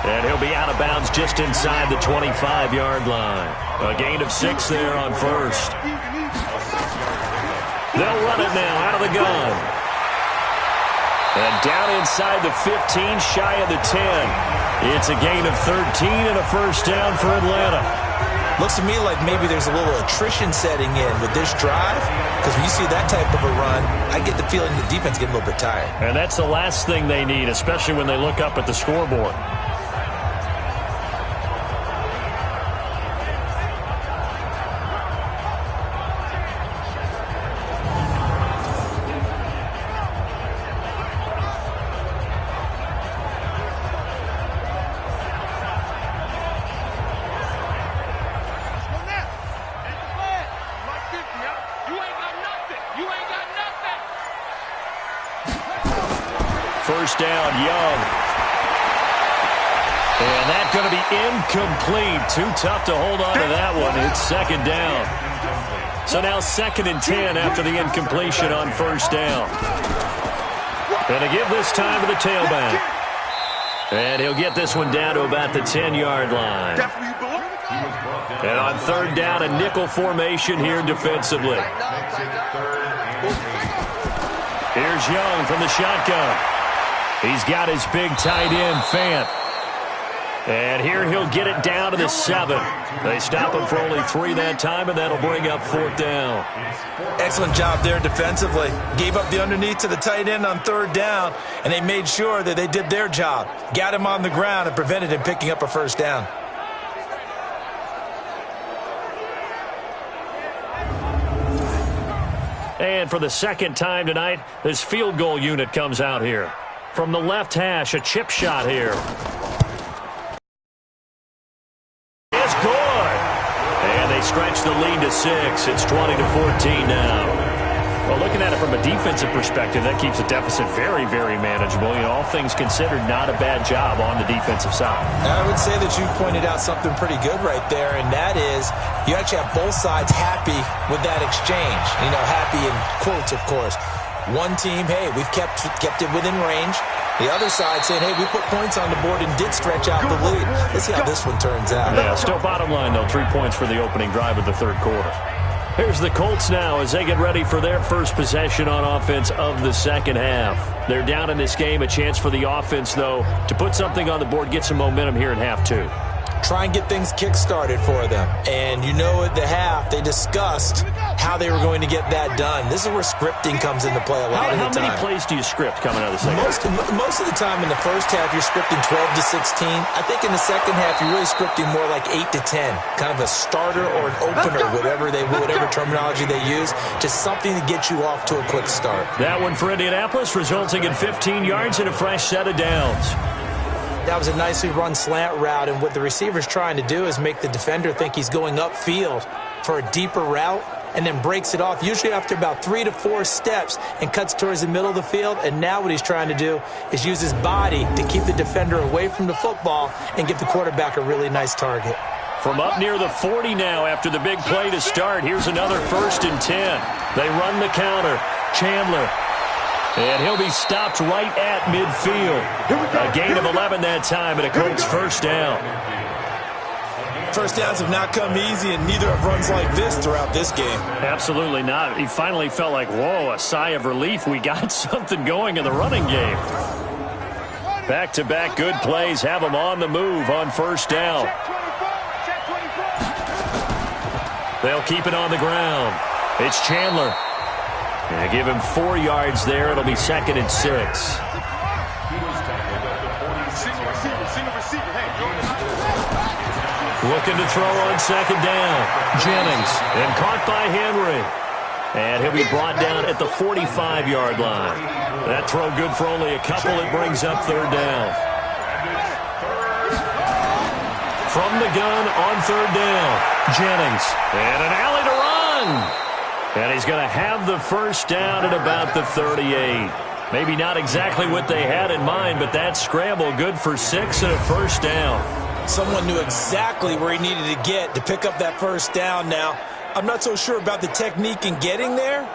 And he'll be out of bounds just inside the 25-yard line. A gain of 6 there on 1st. They'll run it now out of the gun. And down inside the 15, shy of the 10. It's a gain of 13 and a 1st down for Atlanta. Looks to me like maybe there's a little attrition setting in with this drive, because when you see that type of a run, I get the feeling the defense getting a little bit tired. And that's the last thing they need, especially when they look up at the scoreboard. First down, Young. And that's going to be incomplete. Too tough to hold on to that one. It's 2nd down. So now 2nd and 10 after the incompletion on 1st down. And to give this time to the tailback. And he'll get this one down to about the 10-yard line. And on 3rd down, a nickel formation here defensively. Here's Young from the shotgun. He's got his big tight end, Fant. And here he'll get it down to the 7. They stop him for only 3 that time, and that'll bring up 4th down. Excellent job there defensively. Gave up the underneath to the tight end on 3rd down, and they made sure that they did their job. Got him on the ground and prevented him picking up a 1st down. And for the 2nd time tonight, this field goal unit comes out here. From the left hash, a chip shot here. It's good. And they stretch the lead to 6. It's 20-14 now. Well, looking at it from a defensive perspective, that keeps the deficit very, very manageable. You know, all things considered, not a bad job on the defensive side. I would say that you've pointed out something pretty good right there, and that is you actually have both sides happy with that exchange. You know, happy in quotes, of course. One team, hey, we've kept it within range. The other side saying, hey, we put points on the board and did stretch out the lead. Let's see how this one turns out. Yeah, still bottom line, though, 3 points for the opening drive of the 3rd quarter. Here's the Colts now as they get ready for their first possession on offense of the 2nd half. They're down in this game. A chance for the offense, though, to put something on the board, get some momentum here in half 2. Try and get things kick-started for them. And you know at the half, they discussed how they were going to get that done. This is where scripting comes into play a lot of the time. How many plays do you script coming out of the second half? Most of the time in the first half, you're scripting 12 to 16. I think in the second half, you're really scripting more like 8 to 10. Kind of a starter or an opener, whatever terminology they use. Just something to get you off to a quick start. That one for Indianapolis, resulting in 15 yards and a fresh set of downs. That was a nicely run slant route, and what the receiver's trying to do is make the defender think he's going upfield for a deeper route and then breaks it off, usually after about 3 to 4 steps, and cuts towards the middle of the field. And now what he's trying to do is use his body to keep the defender away from the football and give the quarterback a really nice target. From up near the 40 now after the big play to start, here's another 1st and 10. They run the counter. Chandler. And he'll be stopped right at midfield. A gain of 11 that time, and a Colts 1st down. 1st downs have not come easy, and neither have runs like this throughout this game. Absolutely not. He finally felt like, whoa, a sigh of relief. We got something going in the running game. Back-to-back good plays have him on the move on 1st down. They'll keep it on the ground. It's Chandler. And give him 4 yards there. It'll be 2nd and 6. Looking to throw on 2nd down. Jennings. And caught by Henry. And he'll be brought down at the 45-yard line. That throw good for only a couple. It brings up 3rd down. From the gun on 3rd down. Jennings. And an alley to run. And he's going to have the 1st down at about the 38. Maybe not exactly what they had in mind, but that scramble good for 6 and a 1st down. Someone knew exactly where he needed to get to pick up that 1st down now. I'm not so sure about the technique in getting there,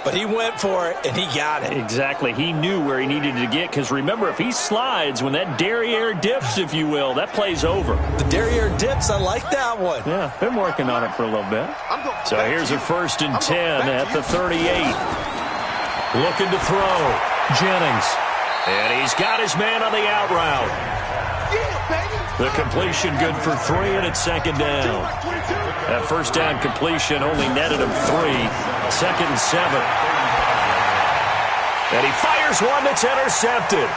but he went for it, and he got it. Exactly. He knew where he needed to get, because remember, if he slides, when that derriere dips, if you will, that play's over. The derriere dips, I like that one. Yeah, been working on it for a little bit. So here's a 1st and 10 at the 38. Looking to throw. Jennings. And he's got his man on the out route. The completion good for 3, and it's 2nd down. That 1st down completion only netted him 3. 2nd and 7. And he fires one that's intercepted.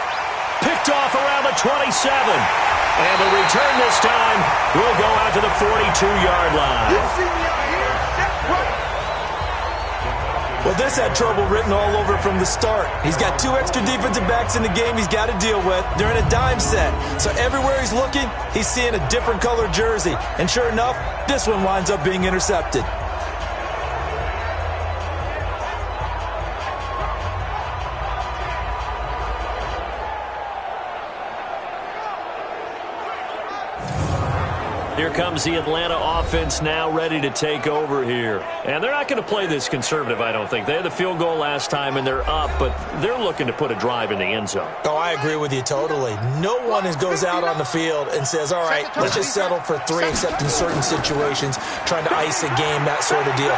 Picked off around the 27. And the return this time will go out to the 42-yard line. Well, this had trouble written all over from the start. He's got 2 extra defensive backs in the game he's got to deal with. They're in a dime set. So everywhere he's looking, he's seeing a different color jersey. And sure enough, this one winds up being intercepted. Here comes the Atlanta offense now ready to take over here. And they're not going to play this conservative, I don't think. They had the field goal last time, and they're up, but they're looking to put a drive in the end zone. Oh, I agree with you totally. No one goes out on the field and says, all right, let's just settle for 3, except in certain situations, trying to ice a game, that sort of deal.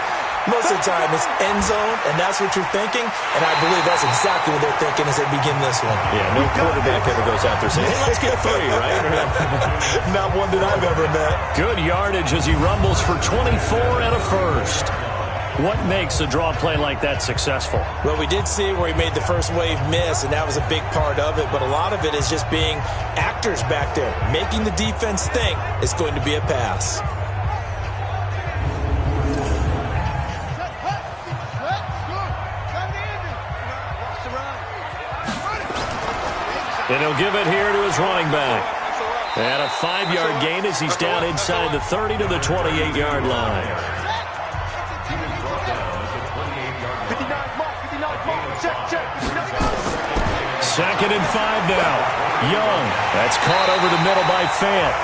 Most of the time, it's end zone, and that's what you're thinking. And I believe that's exactly what they're thinking as they begin this one. Yeah, no quarterback ever goes out there saying, hey, let's get 3, right? Not one that I've ever met. Good yardage as he rumbles for 24 and a first. What makes a draw play like that successful? Well, we did see where he made the first wave miss, and that was a big part of it. But a lot of it is just being actors back there, making the defense think it's going to be a pass. And he'll give it here to his running back. And a 5-yard gain as he's down inside the 30 to the 28-yard line. Second and 5 now. Young. That's caught over the middle by Fant.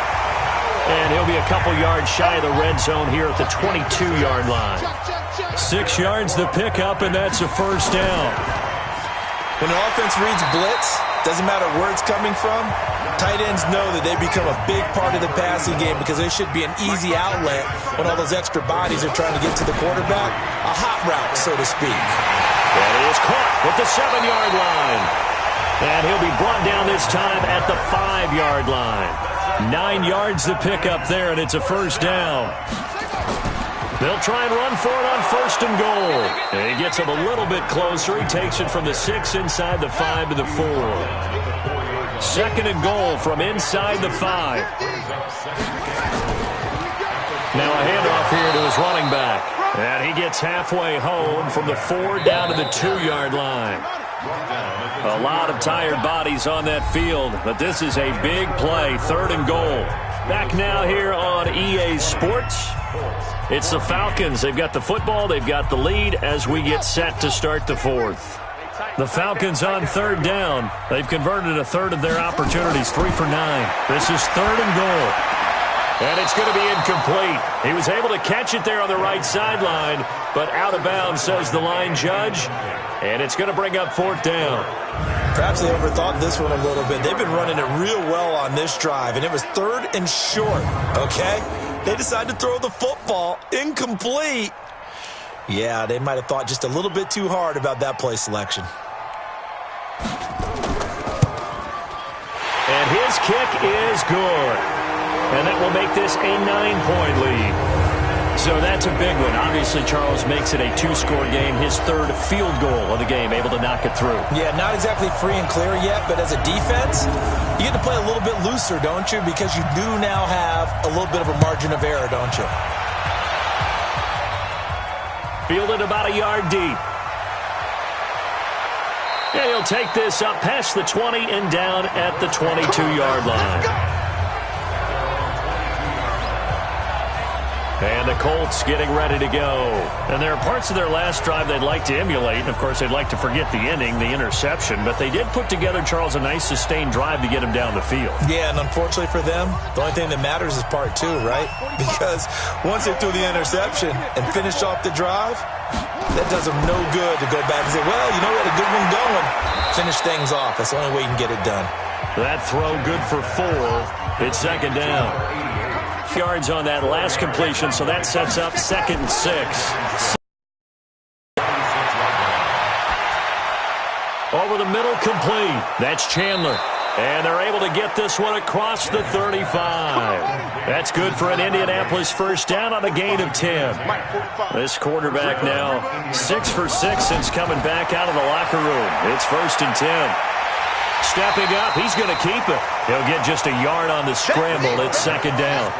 And he'll be a couple yards shy of the red zone here at the 22-yard line. 6 yards the pickup, and that's a first down. When the offense reads blitz, doesn't matter where it's coming from, tight ends know that they become a big part of the passing game because there should be an easy outlet when all those extra bodies are trying to get to the quarterback. A hot route, so to speak. And he is caught with the 7-yard line. And he'll be brought down this time at the 5-yard line. 9 yards to pick up there, and it's a first down. They'll try and run for it on first and goal. And he gets him a little bit closer. He takes it from the 6 inside the 5 to the 4. Second and goal from inside the 5. Now a handoff here to his running back. And he gets halfway home from the 4 down to the 2-yard line. A lot of tired bodies on that field, but this is a big play, third and goal. Back now here on EA Sports. It's the Falcons. They've got the football. They've got the lead as we get set to start the fourth. The Falcons on third down. They've converted a third of their opportunities, 3 for 9. This is third and goal. And it's going to be incomplete. He was able to catch it there on the right sideline, but out of bounds, says the line judge. And it's going to bring up fourth down. Perhaps they overthought this one a little bit. They've been running it real well on this drive, and it was third and short, okay? They decided to throw the football incomplete. Yeah, they might have thought just a little bit too hard about that play selection. And his kick is good. And that will make this a 9-point lead. So that's a big one. Obviously, Charles makes it a 2-score game. His third field goal of the game, able to knock it through. Yeah, not exactly free and clear yet, but as a defense, you get to play a little bit looser, don't you? Because you do now have a little bit of a margin of error, don't you? Fielded about a yard deep. And he'll take this up past the 20 and down at the 22-yard line. And the Colts getting ready to go. And there are parts of their last drive they'd like to emulate. And, of course, they'd like to forget the inning, the interception. But they did put together, Charles, a nice sustained drive to get him down the field. Yeah, and unfortunately for them, the only thing that matters is part 2, right? Because once they threw the interception and finished off the drive, that does them no good to go back and say, well, you know, we had a good one going. Finish things off. That's the only way you can get it done. That throw good for 4. It's second down. Yards on that last completion, so that sets up second and 6. Over the middle, complete. That's Chandler. And they're able to get this one across the 35. That's good for an Indianapolis first down on a gain of 10. This quarterback now 6 for 6 since coming back out of the locker room. It's first and 10. Stepping up, he's going to keep it. He'll get just a yard on the scramble. It's second down.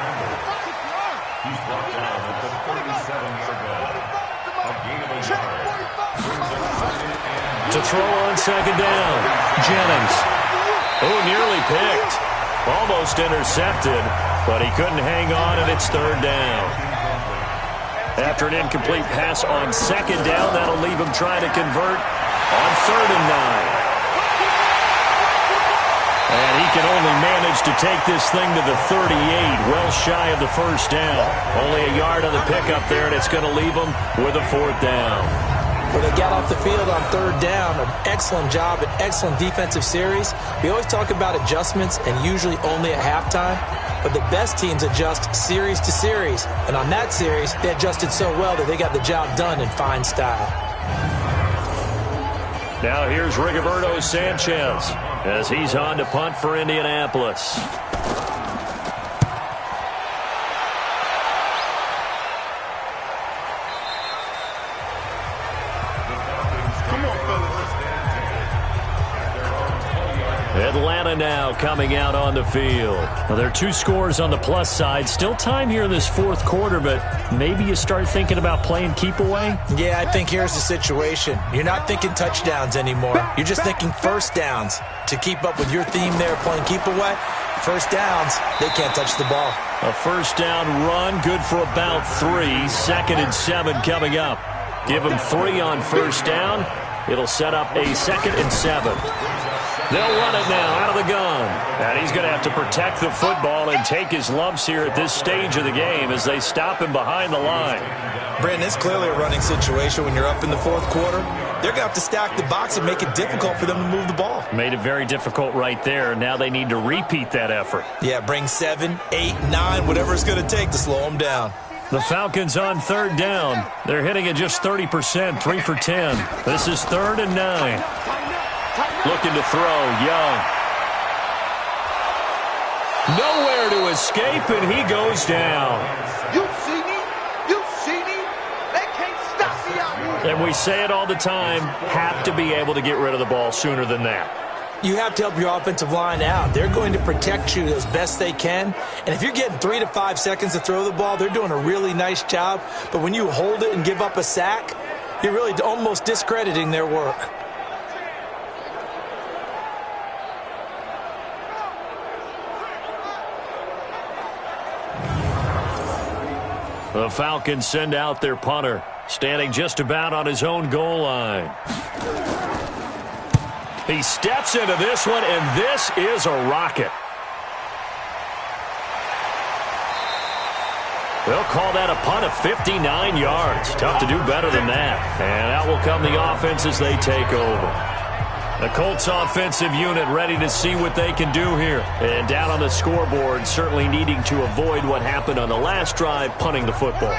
He's brought down at the 47-yard line. A gain of a yard. To throw on second down, Jennings. Oh, nearly picked. Almost intercepted, but he couldn't hang on, and it's third down. After an incomplete pass on second down, that'll leave him trying to convert on third and 9. And he can only manage to take this thing to the 38, well shy of the first down. Only a yard on the pickup there, and it's going to leave him with a fourth down. where they got off the field on third down. An excellent job, an excellent defensive series. We always talk about adjustments and usually only at halftime, but the best teams adjust series to series. And on that series, they adjusted so well that they got the job done in fine style. Now here's Rigoberto Sanchez as he's on to punt for Indianapolis. Atlanta now coming out on the field. Well, there are 2 scores on the plus side. Still time here in this fourth quarter, but maybe you start thinking about playing keep away? Yeah, I think here's the situation. You're not thinking touchdowns anymore. You're just thinking first downs. To keep up with your theme there, playing keep away, first downs, they can't touch the ball. A first down run, good for about 3. 2nd and 7 coming up. Give them 3 on first down. It'll set up a 2nd and 7. They'll run it now out of the gun. And he's going to have to protect the football and take his lumps here at this stage of the game as they stop him behind the line. Brandon, it's clearly a running situation when you're up in the fourth quarter. They're going to have to stack the box and make it difficult for them to move the ball. Made it very difficult right there. Now they need to repeat that effort. Yeah, bring 7, 8, 9, whatever it's going to take to slow them down. The Falcons on third down. They're hitting at just 30%, 3 for 10. This is 3rd and 9. Looking to throw, Young. Nowhere to escape, and he goes down. You see me? You see me? They can't stop me out here. And we say it all the time, have to be able to get rid of the ball sooner than that. You have to help your offensive line out. They're going to protect you as best they can. And if you're getting 3 to 5 seconds to throw the ball, they're doing a really nice job. But when you hold it and give up a sack, you're really almost discrediting their work. The Falcons send out their punter, standing just about on his own goal line. He steps into this one, and this is a rocket. They'll call that a punt of 59 yards. Tough to do better than that. And out will come the offense as they take over. The Colts offensive unit ready to see what they can do here. And down on the scoreboard, certainly needing to avoid what happened on the last drive, punting the football.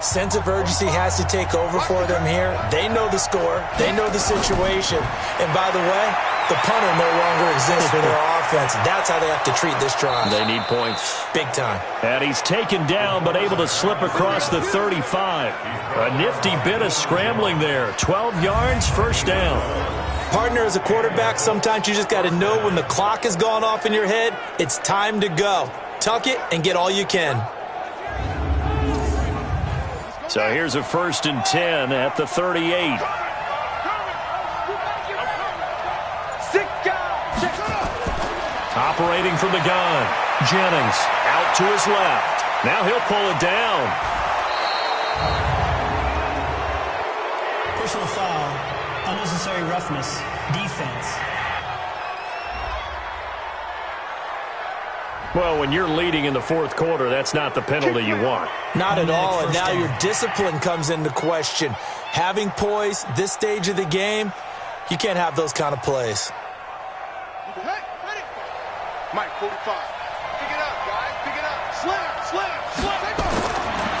Sense of urgency has to take over for them here. They know the score. They know the situation. And by the way, the punter no longer exists for their offense. That's how they have to treat this drive. They need points. Big time. And he's taken down but able to slip across the 35. A nifty bit of scrambling there. 12 yards, first down. Partner, as a quarterback, sometimes you just got to know when the clock has gone off in your head, it's time to go. Tuck it and get all you can. So here's a 1st and 10 at the 38. Operating from the gun. Jennings out to his left. Now he'll pull it down. Personal foul, unnecessary roughness, defense. Well, when you're leading in the fourth quarter, that's not the penalty you want. Not at all, and now your discipline comes into question. Having poise this stage of the game, you can't have those kind of plays. Mike, 45. Pick it up, guys. Pick it up. Slam.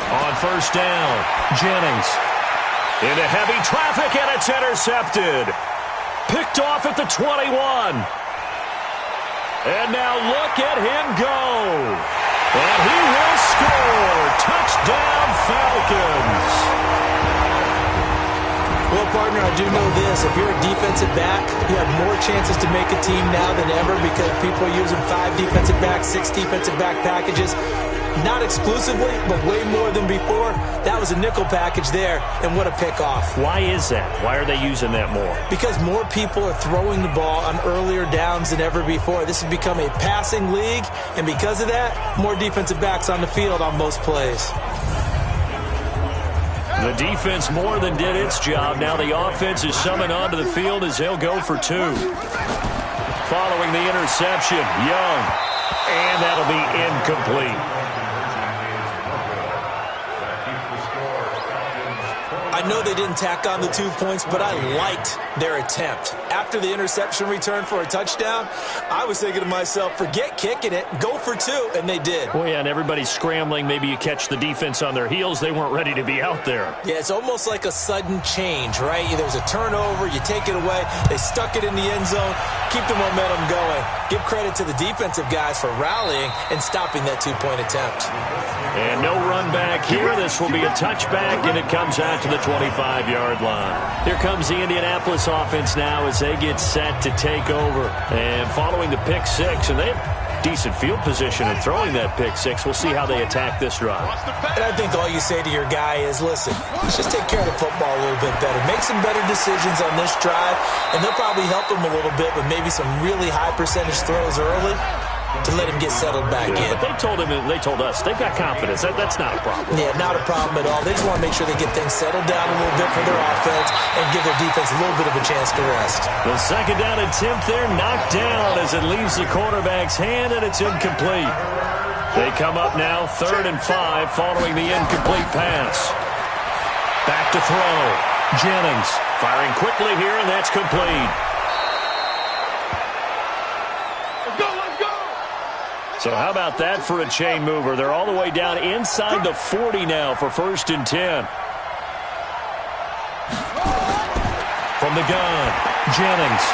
On first down, Jennings into heavy traffic, and it's intercepted. Picked off at the 21. And now look at him go. And he will score. Touchdown, Falcons. Well, partner, I do know this. If you're a defensive back, you have more chances to make a team now than ever because people are using 5 defensive backs, 6 defensive back packages. Not exclusively, but way more than before. That was a nickel package there, and what a pickoff. Why is that? Why are they using that more? Because more people are throwing the ball on earlier downs than ever before. This has become a passing league, and because of that, more defensive backs on the field on most plays. The defense more than did its job. Now the offense is summoned onto the field as they'll go for 2. Following the interception, Young. And that'll be incomplete. I know they didn't tack on the 2 points, but I liked their attempt. After the interception return for a touchdown, I was thinking to myself, forget kicking it, go for 2, and they did. Well, yeah, and everybody's scrambling. Maybe you catch the defense on their heels. They weren't ready to be out there. Yeah, it's almost like a sudden change, right? There's a turnover, you take it away, they stuck it in the end zone, keep the momentum going. Give credit to the defensive guys for rallying and stopping that 2-point attempt. And no run back here. This will be a touchback, and it comes out to the 25-yard line. Here comes the Indianapolis offense now as they get set to take over. And following the pick six, and they have decent field position in throwing that pick six. We'll see how they attack this drive. And I think all you say to your guy is, listen, let's just take care of the football a little bit better. Make some better decisions on this drive, and they'll probably help him a little bit with maybe some really high percentage throws early to let him get settled back in. But they told him, and they told us, they've got confidence. That's not a problem. Yeah, not a problem at all. They just want to make sure they get things settled down a little bit for their offense and give their defense a little bit of a chance to rest. The second down attempt there knocked down as it leaves the quarterback's hand, and it's incomplete. They come up now 3rd and 5 following the incomplete pass. Back to throw. Jennings firing quickly here, and that's complete. So how about that for a chain mover? They're all the way down inside the 40 now for 1st and 10. From the gun, Jennings.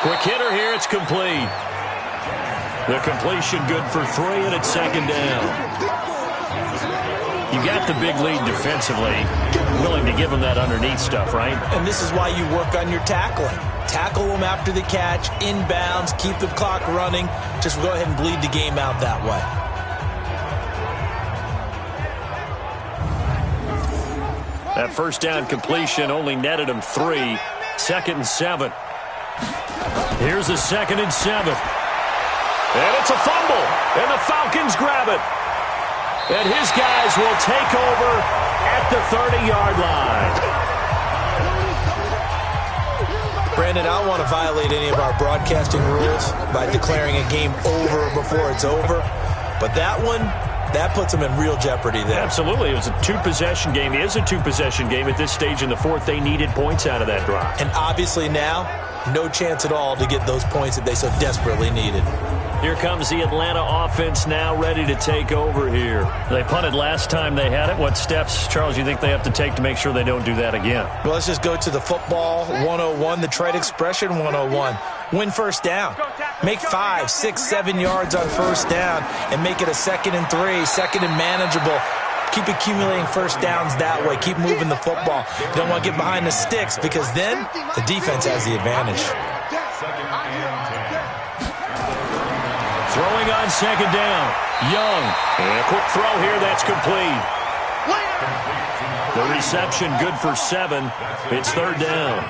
Quick hitter here, it's complete. The completion good for 3, and it's 2nd down. You got the big lead defensively, willing to give them that underneath stuff, right? And this is why you work on your tackling. Tackle them after the catch, inbounds, keep the clock running. Just go ahead and bleed the game out that way. That 1st down completion only netted him 3. 2nd and 7. Here's the 2nd and 7. And it's a fumble, and the Falcons grab it. And his guys will take over at the 30-yard line. Brandon, I don't want to violate any of our broadcasting rules by declaring a game over before it's over. But that one, that puts them in real jeopardy there. Absolutely. It was a 2-possession game. It is a 2-possession game at this stage in the 4th. They needed points out of that drive. And obviously now, no chance at all to get those points that they so desperately needed. Here comes the Atlanta offense now ready to take over here. They punted last time they had it. What steps, Charles, you think they have to take to make sure they don't do that again? Well, let's just go to the football 101, the trade expression 101. Win 1st down. Make 5, 6, 7 yards on 1st down and make it a 2nd and 3, 2nd and manageable. Keep accumulating 1st downs that way. Keep moving the football. You don't want to get behind the sticks because then the defense has the advantage. Throwing on 2nd down. Young. And a quick throw here. That's complete. The reception good for 7. It's 3rd down.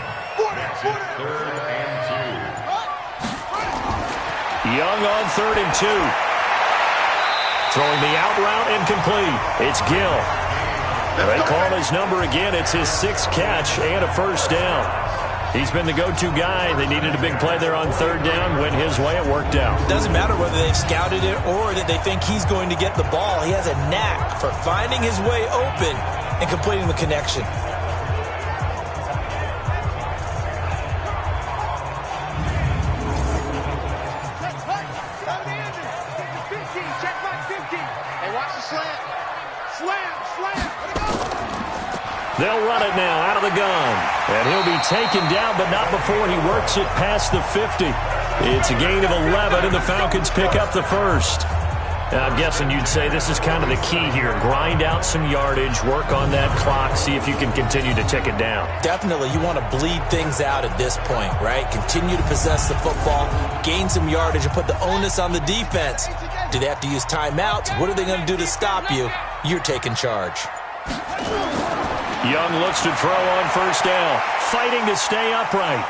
Young on 3rd and 2. Throwing the out route incomplete. It's Gill. They call his number again. It's his 6th catch and a 1st down. He's been the go-to guy. They needed a big play there on 3rd down. Went his way. It worked out. Doesn't matter whether they've scouted it or that they think he's going to get the ball. He has a knack for finding his way open and completing the connection. They'll run it now out of the gun. And he'll be taken down, but not before he works it past the 50. It's a gain of 11, and the Falcons pick up the 1st. Now, I'm guessing you'd say this is kind of the key here. Grind out some yardage, work on that clock, see if you can continue to tick it down. Definitely. You want to bleed things out at this point, right? Continue to possess the football, gain some yardage, and put the onus on the defense. Do they have to use timeouts? What are they going to do to stop you? You're taking charge. Young looks to throw on 1st down. Fighting to stay upright.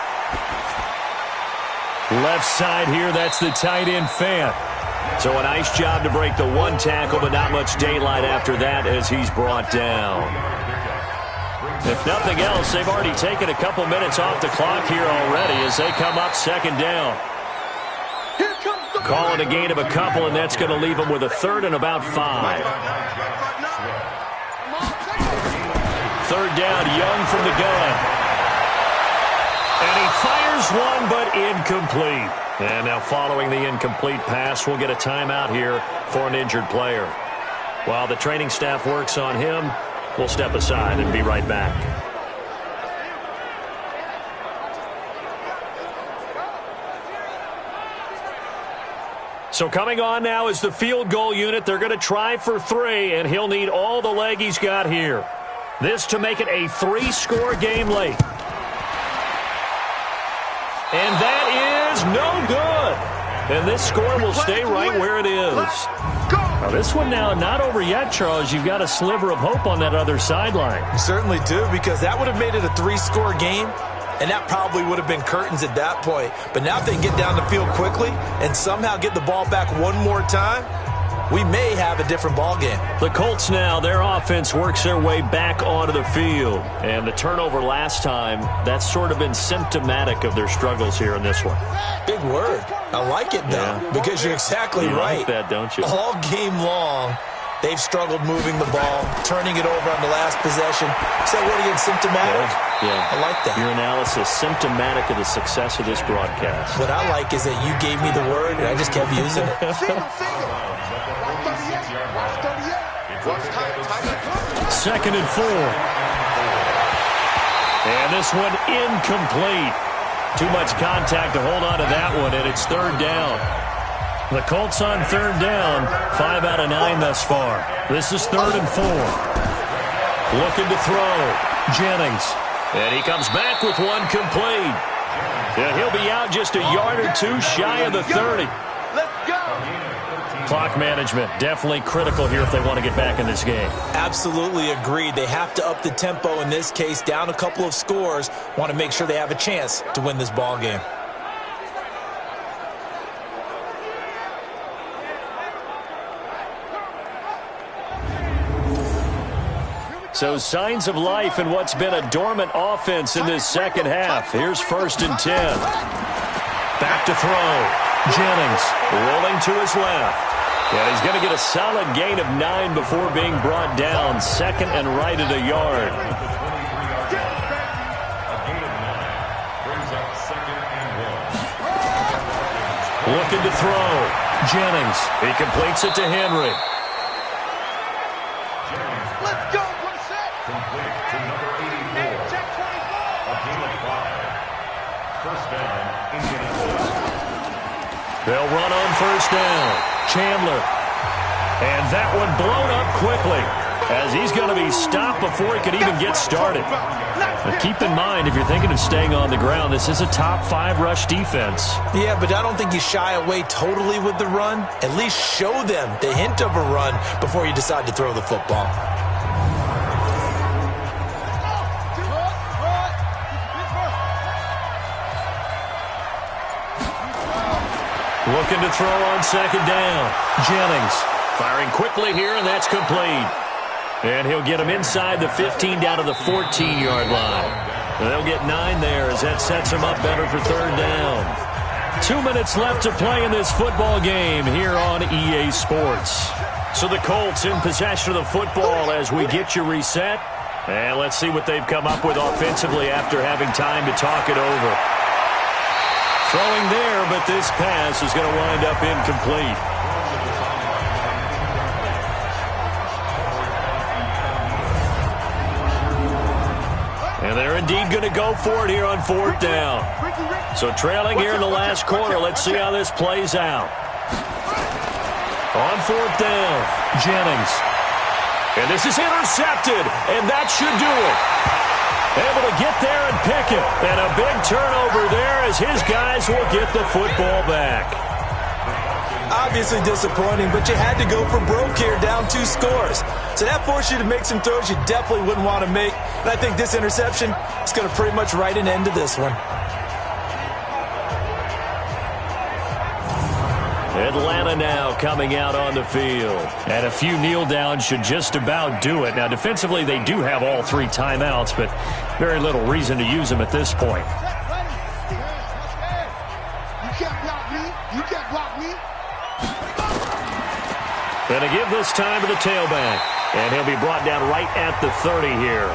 Left side here, that's the tight end Fant. So a nice job to break the 1 tackle, but not much daylight after that as he's brought down. If nothing else, they've already taken a couple minutes off the clock here already as they come up 2nd down. Calling a gain of a couple, and that's going to leave them with a 3rd and about 5. 3rd third down. Young from the gun. And he fires one, but incomplete. And now following the incomplete pass, we'll get a timeout here for an injured player. While the training staff works on him, we'll step aside and be right back. So coming on now is the field goal unit. They're going to try for 3, and he'll need all the leg he's got here. This to make it a 3-score game late. And that is no good. And this score will stay right where it is. Now this one now not over yet, Charles. You've got a sliver of hope on that other sideline. You certainly do, because that would have made it a 3-score game, and that probably would have been curtains at that point. But now if they can get down the field quickly and somehow get the ball back one more time, we may have a different ball game. The Colts now, their offense works their way back onto the field. And the turnover last time, that's sort of been symptomatic of their struggles here in this one. Big word. I like it, though, because you're exactly right. You like that, don't you? All game long, they've struggled moving the ball, turning it over on the last possession. Is that word again, symptomatic? Yeah. I like that. Your analysis, symptomatic of the success of this broadcast. What I like is that you gave me the word, and I just kept using it. Second and 4. And this one incomplete. Too much contact to hold on to that one, and it's third down. The Colts on third down, 5 out of 9 thus far. This is 3rd and 4. Looking to throw. Jennings. And he comes back with one complete. And he'll be out just a yard or two shy of the 30. Clock management, definitely critical here if they want to get back in this game. Absolutely agreed. They have to up the tempo in this case, down a couple of scores. Want to make sure they have a chance to win this ball game. So signs of life in what's been a dormant offense in this second half. Here's 1st and 10. Back to throw. Jennings rolling to his left. And he's going to get a solid gain of 9 before being brought down. 2nd and right at a yard. Looking to throw. Jennings. He completes it to Henry. Let's go. Complete to number 84. A gain of 5. First down, Indianapolis. They'll run on first down. Chandler. And that one blown up quickly as he's going to be stopped before he could even get started. Now keep in mind, if you're thinking of staying on the ground, this is a top 5 rush defense. Yeah, but I don't think you shy away totally with the run. At least show them the hint of a run before you decide to throw the football. Looking to throw on second down. Jennings firing quickly here, and that's complete. And he'll get him inside the 15 down to the 14-yard line. And they'll get 9 there as that sets him up better for third down. 2 minutes left to play in this football game here on EA Sports. So the Colts in possession of the football as we get you reset. And let's see what they've come up with offensively after having time to talk it over. Throwing there, but this pass is going to wind up incomplete. And they're indeed going to go for it here on fourth down. So trailing here in the last quarter. Let's see how this plays out. On fourth down, Jennings. And this is intercepted, and that should do it. Able to get there and pick it. And a big turnover there as his guys will get the football back. Obviously disappointing, but you had to go for broke here, down 2 scores. So that forced you to make some throws you definitely wouldn't want to make. And I think this interception is going to pretty much write an end to this one. Atlanta now coming out on the field. And a few kneel downs should just about do it. Now, defensively, they do have all 3 timeouts, but very little reason to use them at this point. You can't block me. You can't block me. Going to give this time to the tailback. And he'll be brought down right at the 30 here.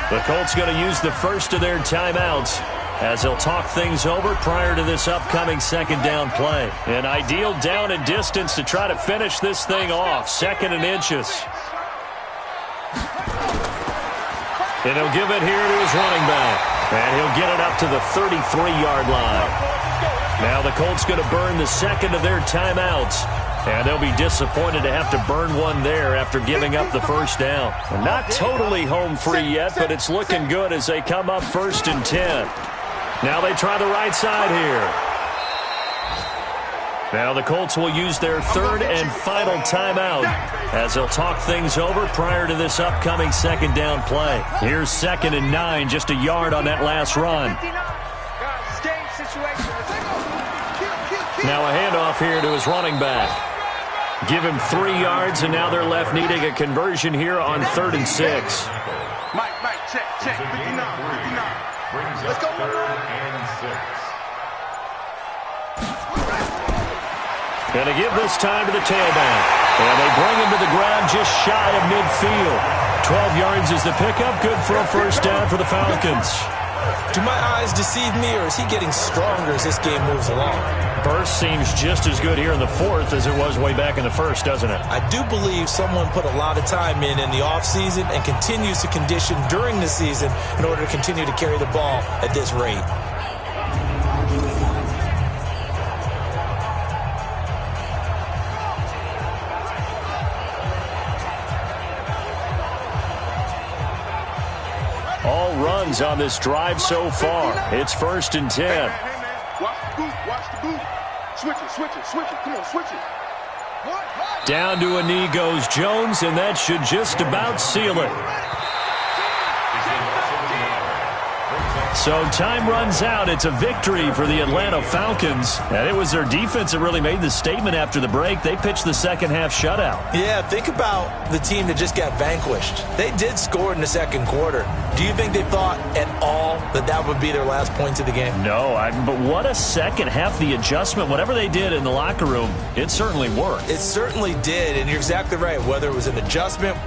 The Colts going to use the first of their timeouts as they'll talk things over prior to this upcoming second down play. An ideal down and distance to try to finish this thing off. 2nd and inches. And he'll give it here to his running back. And he'll get it up to the 33-yard line. Now the Colts going to burn the second of their timeouts. And they'll be disappointed to have to burn one there after giving up the first down. Not totally home free yet, but it's looking good as they come up 1st and 10. Now they try the right side here. Now the Colts will use their 3rd and final timeout as they'll talk things over prior to this upcoming second down play. Here's 2nd and 9, just a yard on that last run. Now a handoff here to his running back. Give him 3 yards, and now they're left needing a conversion here on 3rd and 6. Mike, check. 59. Let's go. 3rd and 6. Going to give this time to the tailback. And they bring him to the ground just shy of midfield. 12 yards is the pickup. Good for a first down for the Falcons. Do my eyes deceive me, or is he getting stronger as this game moves along? Burst seems just as good here in the 4th as it was way back in the 1st, doesn't it? I do believe someone put a lot of time in the offseason and continues to condition during the season in order to continue to carry the ball at this rate. All runs on this drive so far. It's 1st and 10. Hey, man. Watch the boot. Switch it. Come on, switch it. Down to a knee goes Jones, and that should just about seal it. So time runs out. It's a victory for the Atlanta Falcons. And it was their defense that really made the statement after the break. They pitched the second half shutout. Yeah, think about the team that just got vanquished. They did score in the 2nd quarter. Do you think they thought at all that that would be their last points of the game? No, but what a second half. The adjustment, whatever they did in the locker room, it certainly worked. It certainly did, and you're exactly right. Whether it was an adjustment,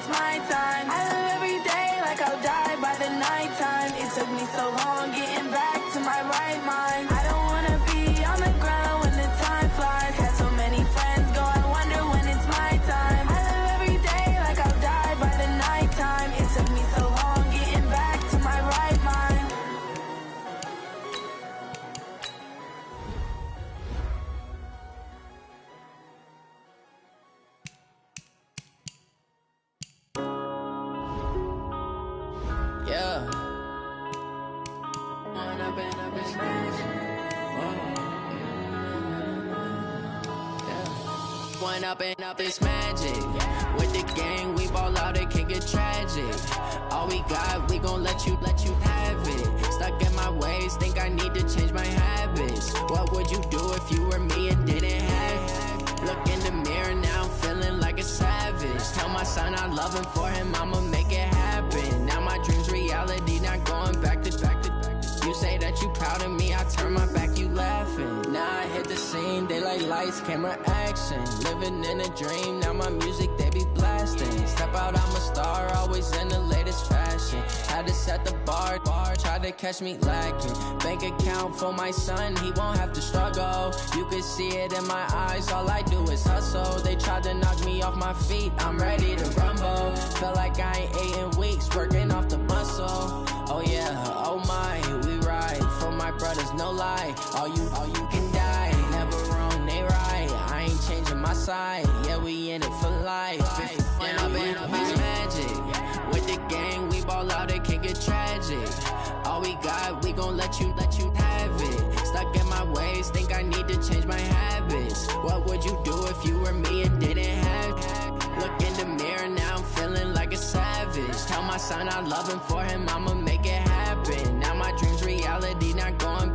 it's my time. I live every day like I'll die by the nighttime. It took me so long getting back to my right mind. I don't wanna be on the ground when the time flies. Had so many friends go, I wonder when it's my time. I live every day like I'll die by the nighttime. It took me so long getting back to my right mind. Yeah. One up and up is magic. With the gang, we ball out, it can get tragic. All we got, we gon' let you have it. Stuck in my ways, think I need to change my habits. What would you do if you were me and didn't have it? Look in the mirror now, I'm feeling like a savage. Tell my son I love him, for him I'ma make it happen. Now my dream's reality, not going back to. You say that you proud of me, I turn my back, you laughing. Now I hit the scene, daylight lights, camera action. Living in a dream, now my music, they be blasting. Step out, I'm a star, always in the latest fashion. Had to set the bar, try to catch me lacking. Bank account for my son, he won't have to struggle. You could see it in my eyes, all I do is hustle. They tried to knock me off my feet, I'm ready to rumble. Felt like I ain't ate in weeks, working off the muscle. Oh yeah, oh my, we ride for my brothers, no lie. All you can die, never wrong, they right. I ain't changing my side, yeah, we in it for life. When up and up is magic. With the gang, we ball out, it can get tragic. All we got, we gon' let you have it. Stuck in my ways, think I need to change my habits. What would you do if you were me and didn't have it? Look in the mirror, now I'm feeling like a savage. Tell my son I love him, for him I'ma make it happen. Now my dream's reality, not going